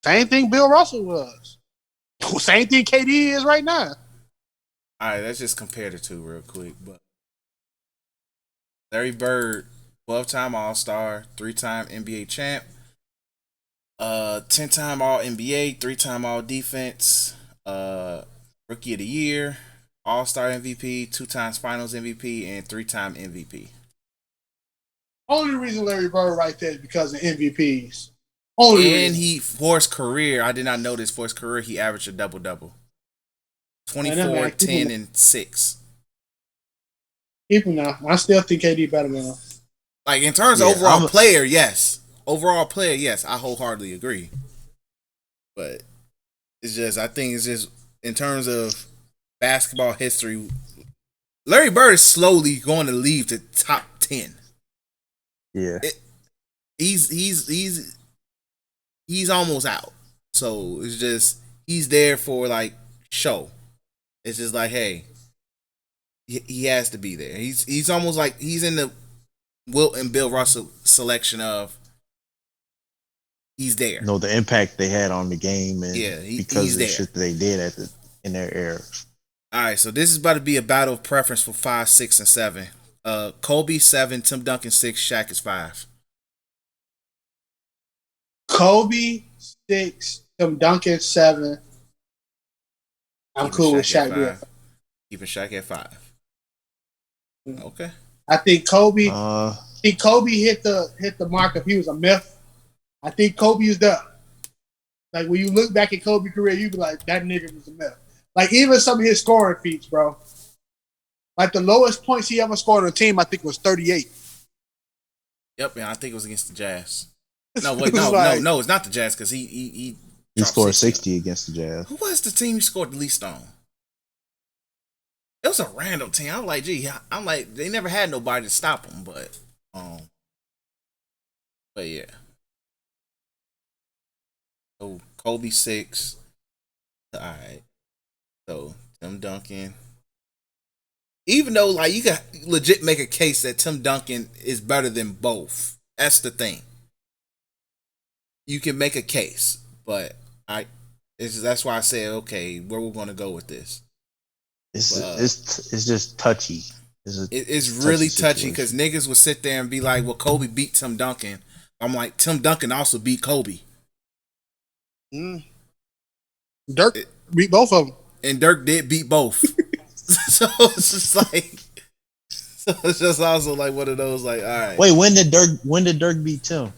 same thing Bill Russell was. Same thing KD is right now. All right, let's just compare the two real quick. But Larry Bird, 12-time All-Star, 3-time NBA champ, 10-time All-NBA, 3-time All-Defense, Rookie of the Year, All-Star MVP, 2 times Finals MVP, and 3-time MVP. Only reason Larry Bird right there is because of MVPs. For his career, I did not know this. For his career, he averaged a double-double. 24, 10, and 6. Keep him now. I still think KD better than him. Like, in terms of overall player, yes. Overall player, yes. I wholeheartedly agree. But I think it's just, in terms of basketball history, Larry Bird is slowly going to leave the top 10. Yeah. He's almost out. So, it's just, he's there for, like, show. It's just like, hey, he has to be there. He's almost like he's in the Wilt and Bill Russell selection of he's there. No, the impact they had on the game and because of the shit that they did in their era. All right, so this is about to be a battle of preference for 5, 6, and 7. Kobe 7, Tim Duncan 6, Shaq is 5. Kobe 6, Tim Duncan 7. I'm cool with Shaq. Keeping Shaq at 5. Okay. I think Kobe. Kobe hit the mark if he was a myth. I think Kobe is done. Like when you look back at Kobe's career, you be like, that nigga was a myth. Like even some of his scoring feats, bro. Like the lowest points he ever scored on a team, I think was 38. Yep, and I think it was against the Jazz. No, wait, no, it's not the Jazz because he scored 60 against the Jazz. Who was the team he scored the least on? It was a random team. I'm like, they never had nobody to stop him, but yeah. So Kobe 6. All right. So Tim Duncan. Even though like you can legit make a case that Tim Duncan is better than both. That's the thing. You can make a case, but that's why I said, okay, where we're going to go with this. It's just touchy. It's really touchy because niggas would sit there and be like, well, Kobe beat Tim Duncan. I'm like, Tim Duncan also beat Kobe. Dirk beat both of them. And Dirk did beat both. So it's just like, it's just also like one of those like, all right. Wait, when did Dirk beat Tim?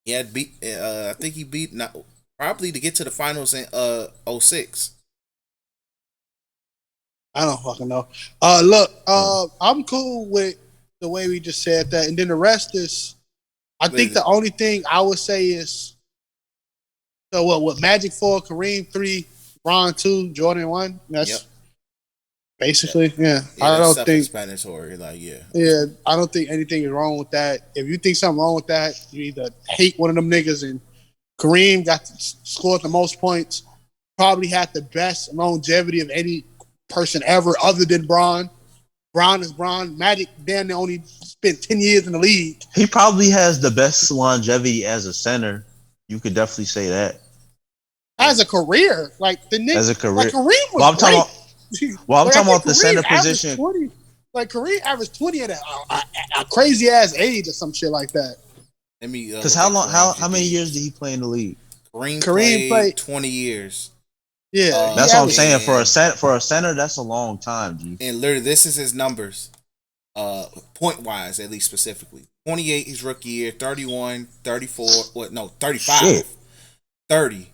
He had beat. I think he beat probably to get to the finals in 06. I don't fucking know. Look, I'm cool with the way we just said that, and then the rest is. I think the only thing I would say is, so what? With Magic 4, Kareem 3, Bron 2, Jordan 1. That's basically I don't think self-explanatory. Like I don't think anything is wrong with that. If you think something wrong with that, you either hate one of them niggas. And Kareem scored the most points, probably had the best longevity of any person ever, other than Bron. Bron is Bron. Magic damn only spent 10 years in the league. He probably has the best longevity as a center. You could definitely say that. As a career, like the nigga, as a career, like Kareem was I'm talking about the center position. 20, like Kareem averaged 20 at a crazy ass age or some shit like that. Let me. Because how many years did he play in the league? Kareem played 20 years. Yeah, that's what I'm saying. For a center, that's a long time, G. And literally, this is his numbers, point wise, at least specifically. 28, his rookie year. 31, 34. 35. Shit. 30,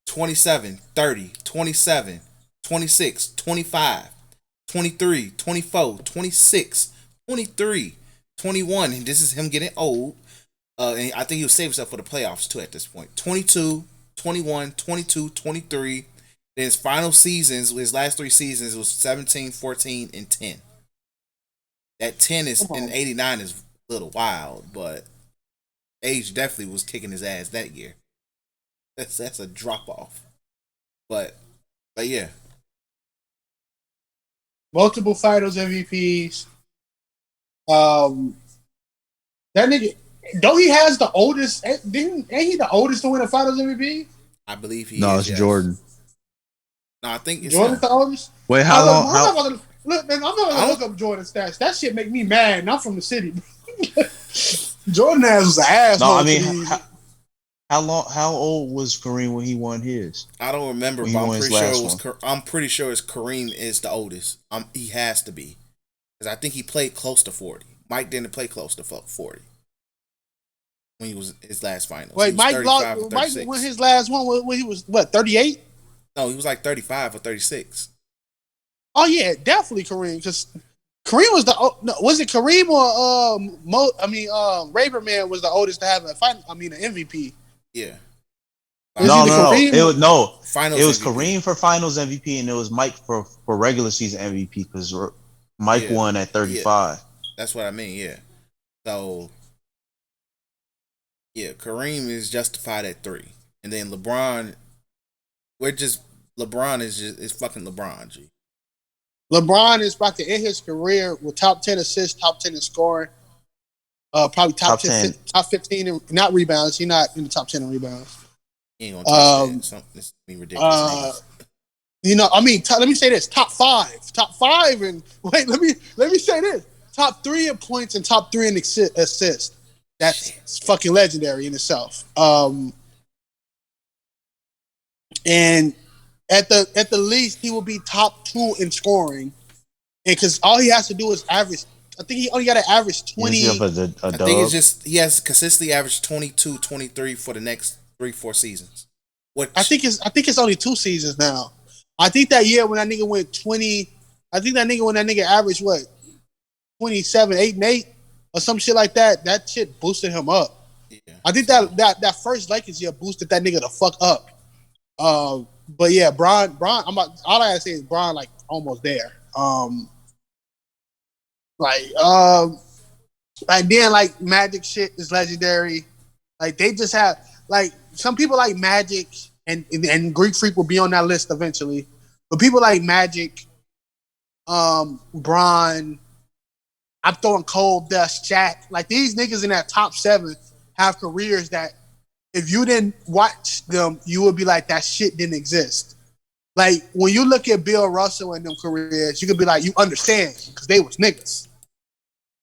27, 30, 27, 26, 25, 23, 24, 26, 23, 21. And this is him getting old. And I think he'll save himself for the playoffs too at this point. 22, 21, 22, 23. Then his final seasons, his last 3 seasons, it was 17, 14, and 10. That 10 is in '89 is a little wild, but age definitely was kicking his ass that year. That's a drop off. But yeah. Multiple Finals MVPs. That nigga, don't he has the oldest? Ain't he the oldest to win a Finals MVP? I believe he. No, is, it's Jordan. No, I think it's Jordan's the oldest. Wait, how long? I'm not gonna look up Jordan's stats. That shit make me mad. And I'm from the city. Jordan ass was an asshole. No, I mean, how old was Kareem when he won his? I don't remember, but I'm pretty sure it was. I'm pretty sure it's Kareem is the oldest. He has to be, because I think he played close to 40. Mike didn't play close to 40 when he was his last finals. Wait, Mike won his last one when he was what, 38? No, he was like 35 or 36. Oh yeah, definitely Kareem, because Kareem was was it Kareem or Raberman was the oldest to have an MVP. Yeah. No. It was Finals it was MVP. Kareem for Finals MVP, and it was Mike for regular season MVP, because Mike won at 35. Yeah. That's what I mean. Yeah. So yeah, Kareem is justified at 3, and then LeBron. LeBron is fucking LeBron. G. LeBron is about to end his career with top 10 assists, top 10 in scoring, probably top 10, top 15 in not rebounds. He's not in the top 10 in rebounds. He ain't gonna touch that. This is ridiculous. Let me say this: top five, and wait, let me say this: top 3 in points and top 3 in assists. That's fucking legendary in itself. And at the least, he will be top 2 in scoring, and because all he has to do is average. I think he only got to average 20. I think it's just he has consistently averaged 22, 23 for the next 3-4 seasons. I think it's only 2 seasons now. I think that year when that nigga went 20, I think that nigga when that nigga averaged what 27, 8 and 8 or some shit like that. That shit boosted him up. Yeah. I think that first Lakers year boosted that nigga the fuck up. But yeah, Bron. All I gotta say is Bron like almost there. And then like Magic shit is legendary. Like they just have like some people like Magic and Greek Freak will be on that list eventually. But people like Magic, Bron, I'm throwing Cold Dust, Shaq. Like these niggas in that top 7 have careers that if you didn't watch them, you would be like, that shit didn't exist. Like, when you look at Bill Russell and them careers, you could be like, you understand, because they was niggas.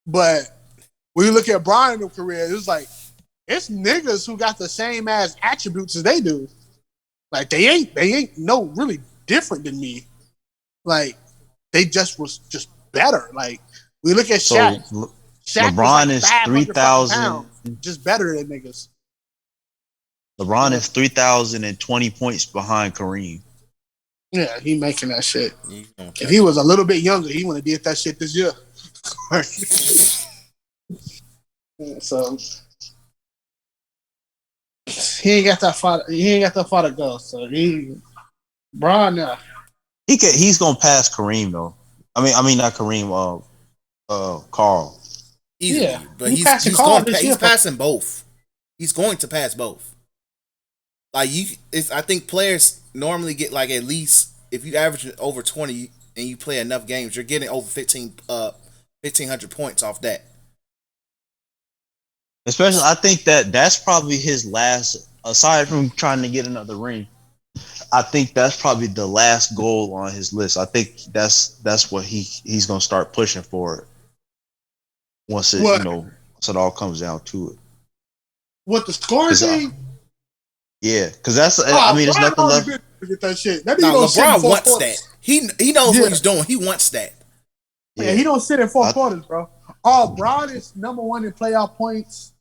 But when you look at Brian and them careers, it's like, it's niggas who got the same ass attributes as they do. Like, they ain't no really different than me. Like, they just was just better. Like, we look at Shaq. Shaq LeBron was like is 3,000. Just better than niggas. LeBron is 3,020 points behind Kareem. Yeah, he making that shit. If he was a little bit younger, he would have did that shit this year. So he ain't got that far to go. So Bron, he's gonna pass Kareem though. I mean not Kareem. Carl. Easily, yeah, but he's passing both. He's going to pass both. Like I think players normally get like at least if you average over 20 and you play enough games, you're getting over 1,500 points off that. Especially, I think that's probably his last. Aside from trying to get another ring, I think that's probably the last goal on his list. I think that's what he's gonna start pushing for. Once it all comes down to it. What, the scoring thing? Yeah, because that's. It's nothing left. Get that shit. That LeBron wants that. He knows what he's doing. He wants that. Yeah, he don't sit in 4 quarters, bro. Bron is number 1 in playoff points.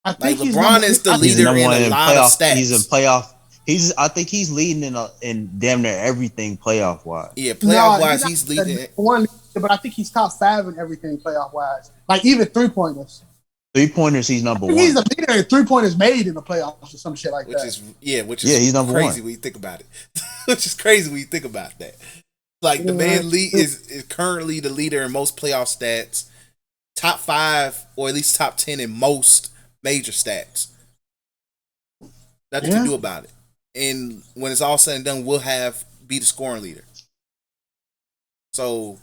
I think LeBron is the leader in a lot of stats. He's in playoff. I think he's leading in damn near everything playoff wise. Yeah, playoff wise, he's leading. But I think he's top 5 in everything playoff wise. Like even 3-pointers. 3-pointers, he's number 1. He's the leader in 3-pointers made in the playoffs or some shit like that. Which is he's number crazy 1. when you think about it. Which is crazy when you think about that. Like the man lead is currently the leader in most playoff stats, top 5 or at least top 10 in most major stats. Nothing to do about it. And when it's all said and done, we'll be the scoring leader. So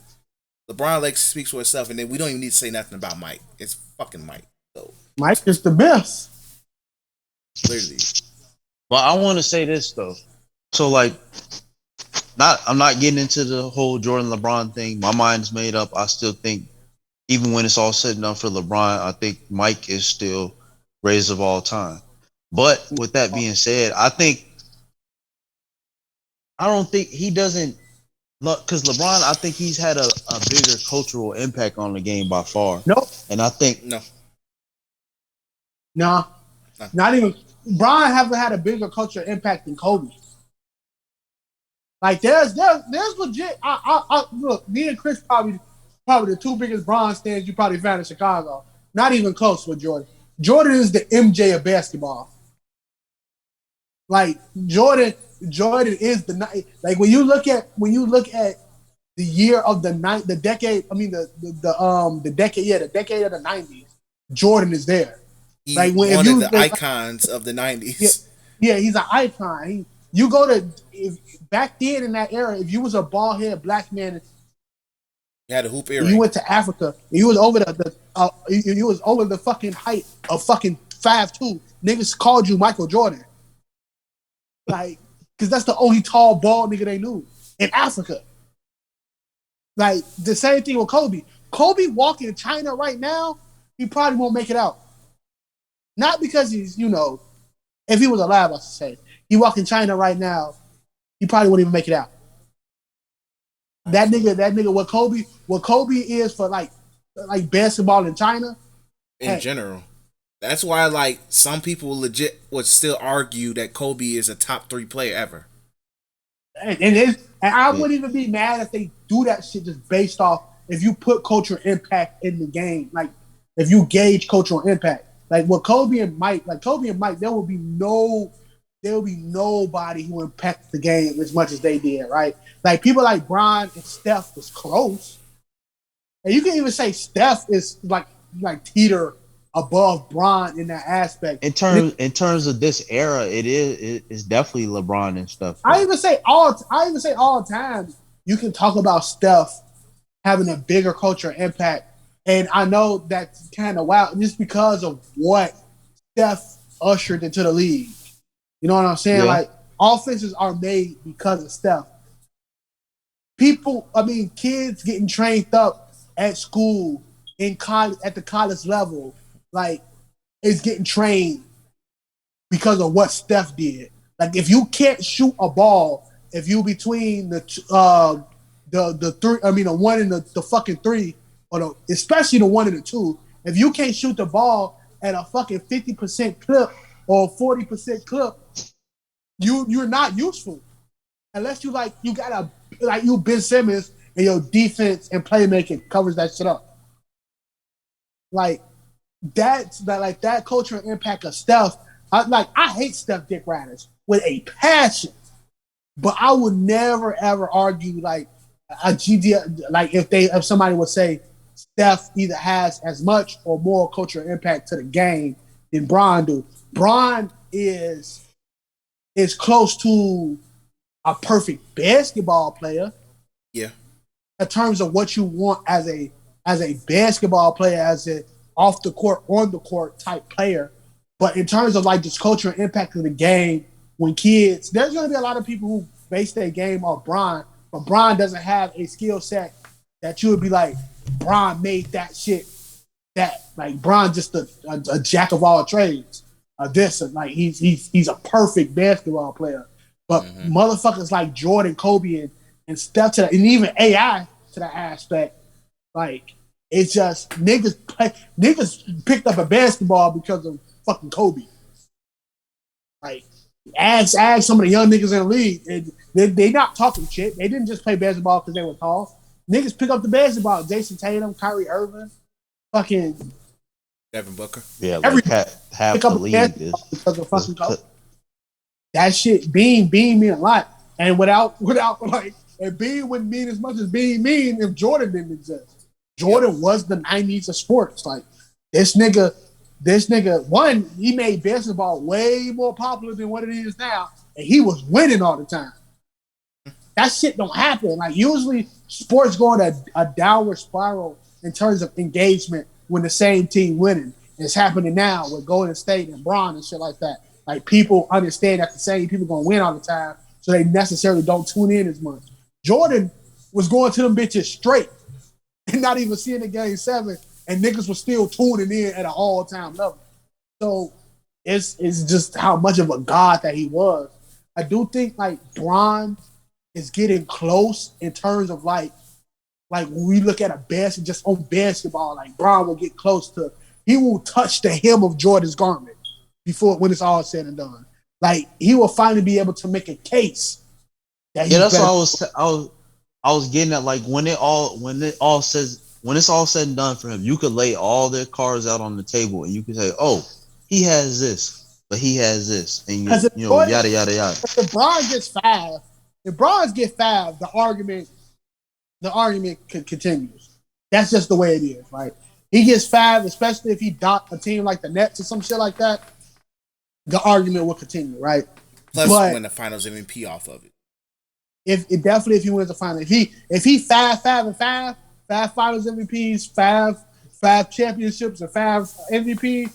LeBron legacy speaks for itself, and then we don't even need to say nothing about Mike. It's fucking Mike. So Mike is the best. Literally. Well, I want to say this though. So like, I'm not getting into the whole Jordan LeBron thing. My mind's made up. I still think, even when it's all said and done for LeBron, I think Mike is still greatest of all time. But with that being said, I don't think he doesn't look, because LeBron, I think he's had a bigger cultural impact on the game by far. Nope. And I think not even Brian haven't had a bigger cultural impact than Kobe. Like there's legit. I look, me and Chris probably the two biggest Bron stands you probably found in Chicago. Not even close with Jordan. Jordan is the MJ of basketball. Like Jordan is the like when you look at the year of the decade. I mean the decade of the 90s. Jordan is there. He's like one of the icons of the 90s. Yeah, he's an icon. You go to back then in that era, if you was a bald head black man, you had a hoop earring. You went to Africa. You was over you was over the fucking height of fucking 5'2". Niggas called you Michael Jordan, like because that's the only tall bald nigga they knew in Africa. Like the same thing with Kobe. Kobe walking in China right now, he probably won't make it out. Not because he's, if he was alive, I should say. He walk in China right now, he probably wouldn't even make it out. That nigga, what Kobe is for like basketball in China. In general. That's why like some people legit would still argue that Kobe is a top 3 player ever. And I wouldn't even be mad if they do that shit just based off if you put cultural impact in the game. Like if you gauge cultural impact. Like with Kobe and Mike, there will be nobody who impacted the game as much as they did, right? Like people like Bron and Steph was close. And you can even say Steph is like teeter above Bron in that aspect. In terms of this era, it's definitely LeBron and stuff. I even say all time you can talk about Steph having a bigger cultural impact. And I know that's kind of wild just because of what Steph ushered into the league. You know what I'm saying? Yeah. Like, offenses are made because of Steph. Kids getting trained up at school, in college, at the college level, like, is getting trained because of what Steph did. Like, if you can't shoot a ball, if you between the three, the one and the fucking three, or especially the 1 and the 2, if you can't shoot the ball at a fucking 50% clip or 40% clip, you're not useful. Unless you got you Ben Simmons and your defense and playmaking covers that shit up. Like that cultural impact of Steph. I hate Steph Dick Riders with a passion, but I would never ever argue like a GD like if somebody would say Steph either has as much or more cultural impact to the game than Bron do. Bron is close to a perfect basketball player. Yeah. In terms of what you want as a basketball player, as a off the court, on the court type player. But in terms of like this cultural impact of the game, when kids, there's going to be a lot of people who base their game off Bron, but Bron doesn't have a skill set that you would be like, Bron made that shit. That like Bron just a jack of all trades. Like he's a perfect basketball player. But motherfuckers like Jordan, Kobe, and Steph to that, and even AI to that aspect, like it's just niggas picked up a basketball because of fucking Kobe. Like ask some of the young niggas in the league, they not talking shit. They didn't just play basketball because they were tall. Niggas pick up the basketball. Jason Tatum, Kyrie Irving, fucking Devin Booker. Yeah, like half the league is because of fucking Kobe. That shit beam mean a lot. And without like And Bean wouldn't mean as much as Bean mean if Jordan didn't exist. Jordan was the 90s of sports. Like, this nigga, one, he made basketball way more popular than what it is now, and he was winning all the time. That shit don't happen. Like, usually sports go on a downward spiral in terms of engagement when the same team winning. It's happening now with Golden State and Bron and shit like that. Like, people understand that the same people gonna win all the time, so they necessarily don't tune in as much. Jordan was going to them bitches straight and not even seeing the game 7, and niggas were still tuning in at an all-time level. So it's just how much of a god that he was. I do think like Bron is getting close in terms of like when we look at a basket just on basketball, like Bron will get close to, he will touch the hem of Jordan's garment when it's all said and done. Like, he will finally be able to make a case that that's what I was getting at. Like, when it's all said and done for him, you could lay all their cards out on the table and you could say, oh, he has this, but he has this, and you know, yada yada yada. If Bron gets 5, the argument continues. That's just the way it is, right? He gets 5, especially if he docked a team like the Nets or some shit like that. The argument will continue, right? Plus, win the Finals MVP off of it. If he wins the final, if he 5 Finals MVPs, 5 championships, and 5 MVPs,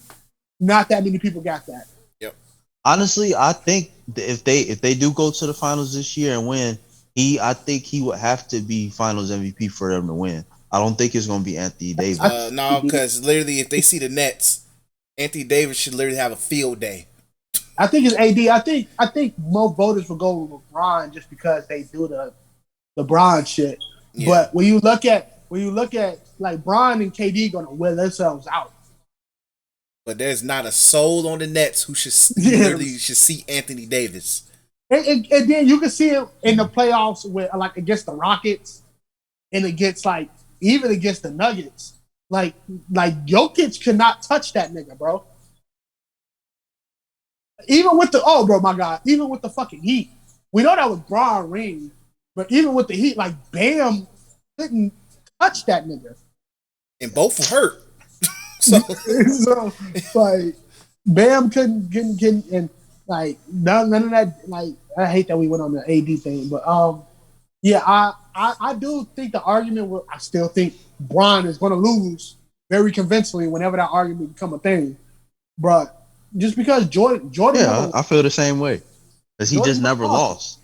not that many people got that. Yep. Honestly, I think if they do go to the finals this year and win, I think he would have to be Finals MVP for them to win. I don't think it's going to be Anthony Davis. No, because literally, if they see the Nets, Anthony Davis should literally have a field day. I think it's AD. I think most voters will go with LeBron just because they do the LeBron shit. Yeah. But when you look at like Bron and KD gonna wear themselves out. But there's not a soul on the Nets who should literally should see Anthony Davis. And then you can see it in the playoffs with like against the Rockets and against like even against the Nuggets. Like Jokic could not touch that nigga, bro. Even with the fucking Heat. We know that was Bron ring, but even with the Heat, like Bam couldn't touch that nigga. And both were hurt. so like Bam couldn't and like none of that. Like, I hate that we went on the AD thing, but yeah, I do think the argument I still think Bron is gonna lose very convincingly whenever that argument become a thing. But just because Jordan, yeah, I feel the same way. Because he just never lost.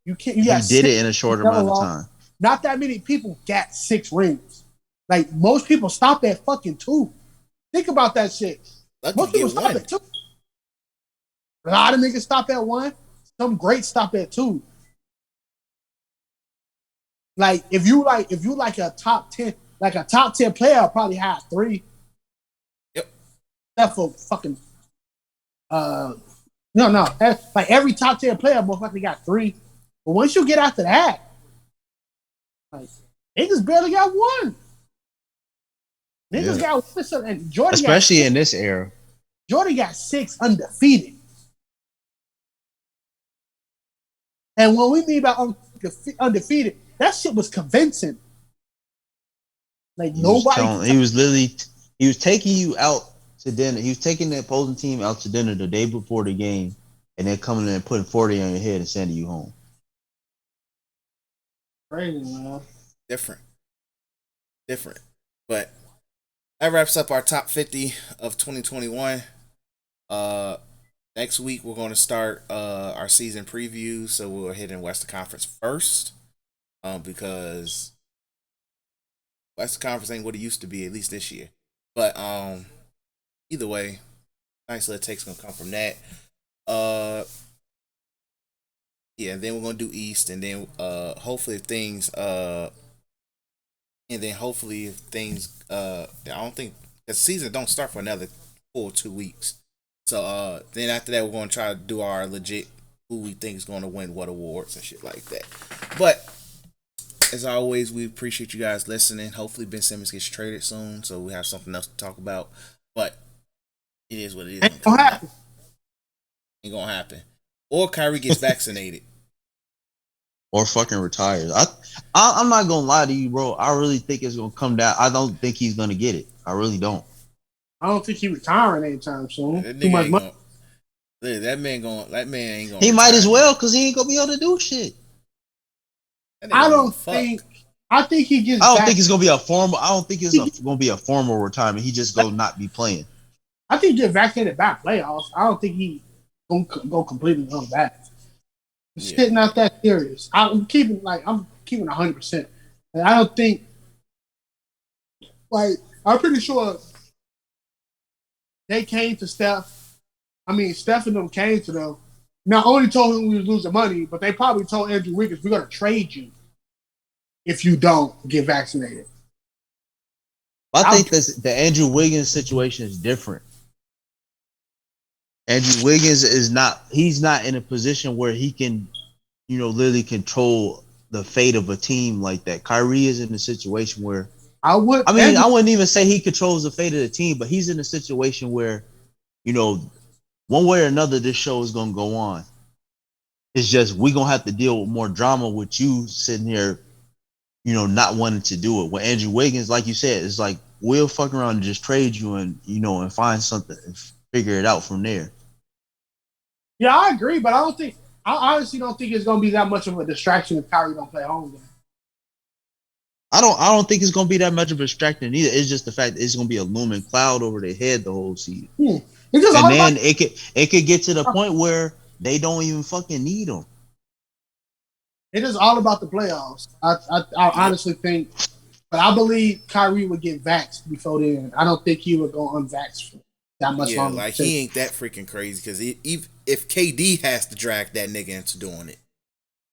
You can't. He did it in a short amount of time. Not that many people got 6 rings. Like, most people stop at fucking 2. Think about that shit. Most people stop at 2. A lot of niggas stop at 1. Some greats stop at 2. Like, if you like a top 10, like a top 10 player, probably have 3. Yep. Except for fucking. No. Like, every top 10 player most likely got 3. But once you get after that, like, niggas barely got 1. Niggas got 1, and Jordan, especially in this era, Jordan got 6 undefeated. And what we mean by undefeated, that shit was convincing. Like, he was taking you out to dinner. He was taking the opposing team out to dinner the day before the game, and then coming in and putting 40 on your head and sending you home. Crazy, man. Different. But that wraps up our top 50 of 2021. Next week we're going to start our season preview, so we'll hit in Western Conference first, because Western Conference ain't what it used to be, at least this year. But either way, nice little takes gonna come from that. Yeah, and then we're gonna do East, and then hopefully if things I don't think the season don't start for another full 2 weeks. So then after that we're gonna try to do our legit who we think is gonna win what awards and shit like that. But as always, we appreciate you guys listening. Hopefully Ben Simmons gets traded soon, so we have something else to talk about. But it is what it is. Ain't gonna happen. Or Kyrie gets vaccinated. or fucking retires. I'm not gonna lie to you, bro. I really think it's gonna come down. I don't think he's gonna get it. I really don't. I don't think he's retiring anytime soon. That Too much money. That man ain't gonna. He might as well because he ain't gonna be able to do shit. I don't think. I think he gets. I don't think it's gonna be a formal. I don't think it's gonna be a formal retirement. He just gonna not be playing. I think he get vaccinated by playoffs. I don't think he gonna go completely on that. Shit, not that serious. I'm keeping 100%. And I don't think. I'm pretty sure they came to Steph. I mean, Steph and them came to them. Not only told him we was losing money, but they probably told Andrew Wiggins, we're going to trade you if you don't get vaccinated. I think the Andrew Wiggins situation is different. Andrew Wiggins he's not in a position where he can, literally control the fate of a team like that. Kyrie is in a situation where I wouldn't even say he controls the fate of the team, but he's in a situation where, one way or another, this show is going to go on. It's just we're going to have to deal with more drama with you sitting here, not wanting to do it. With Andrew Wiggins, like you said, it's like we'll fuck around and just trade you and, and find something and figure it out from there. Yeah, I agree, but I honestly don't think it's going to be that much of a distraction if Kyrie don't play home game. I don't think it's going to be that much of a distraction either. It's just the fact that it's going to be a looming cloud over their head the whole season. And then it could get to the point where they don't even fucking need them. It is all about the playoffs. I honestly think, but I believe Kyrie would get vaxxed before then. I don't think he would go unvaxxed for that much longer. Like he ain't that freaking crazy because if KD has to drag that nigga into doing it.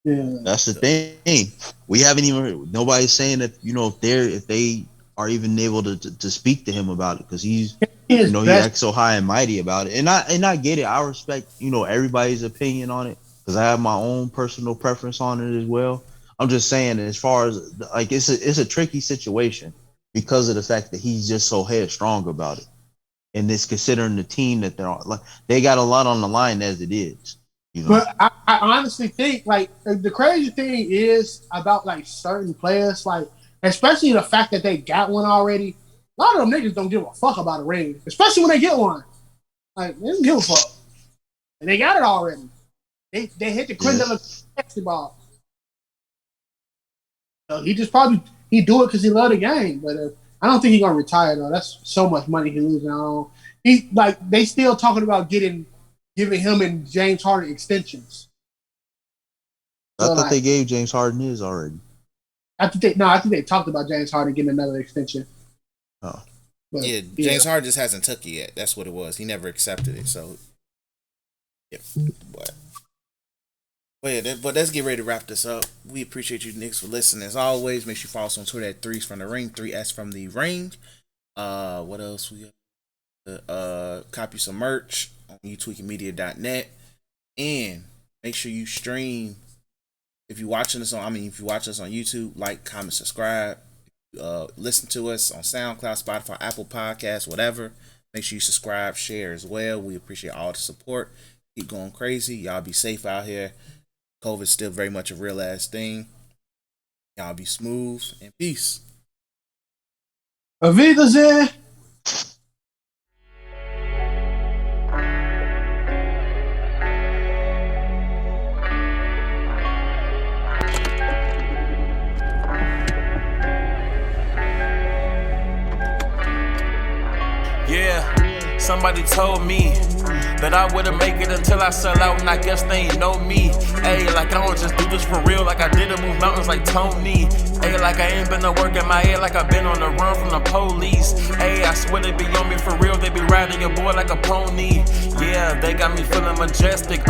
Yeah. That's the thing. We haven't even nobody's saying that if they are even able to speak to him about it because he acts so high and mighty about it. And I get it. I respect everybody's opinion on it because I have my own personal preference on it as well. I'm just saying as far as it's a tricky situation because of the fact that he's just so headstrong about it, and it's considering the team that they're on. They got a lot on the line as it is. But I honestly think the crazy thing is about certain players, especially the fact that they got one already. A lot of them niggas don't give a fuck about a ring, especially when they get one. They don't give a fuck, and they got it already. They hit the crib of the basketball. So he just he do it because he love the game, but I don't think he's gonna retire though. That's so much money he losing on. They still talking about giving him and James Harden extensions. I thought they gave James Harden his already. I think they talked about James Harden getting another extension. Oh. But, James Harden just hasn't took it yet. That's what it was. He never accepted it. So, yeah. But let's get ready to wrap this up. We appreciate you, Knicks, for listening. As always, make sure you follow us on Twitter at 3s from the Ring, 3S from the Ring. What else we got? Copy some merch on youtweakingmedia.net, and make sure you stream. If you're watching us on YouTube, like, comment, subscribe. Listen to us on SoundCloud, Spotify, Apple Podcasts, whatever. Make sure you subscribe, share as well. We appreciate all the support. Keep going crazy. Y'all be safe out here. COVID's still very much a real ass thing. Y'all be smooth and peace. Avida. Somebody told me that I wouldn't make it until I sell out, and I guess they ain't know me. Ayy, I don't just do this for real, I did it, move mountains like Tony. Ayy, I ain't been to work in my head, I've been on the run from the police. Ayy, I swear they be on me for real, they be riding your boy like a pony. Yeah, they got me feeling majestic,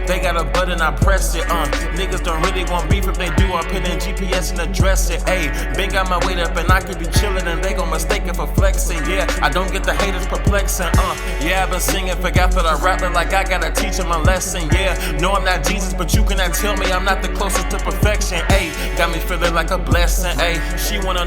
they got a button, I press it, niggas don't really want beef, if they do, I put in GPS and address it. Ayy, been got my weight up and I could be chillin', and they gon' mistake it for flexing. Yeah, I don't get the haters perplexing, yeah, I've been singing, forgot that I rap it like I gotta teach him a lesson. Yeah, no, I'm not Jesus, but you cannot tell me I'm not the closest to perfection. Ayy, got me feeling like a blessing. Ayy, she wanna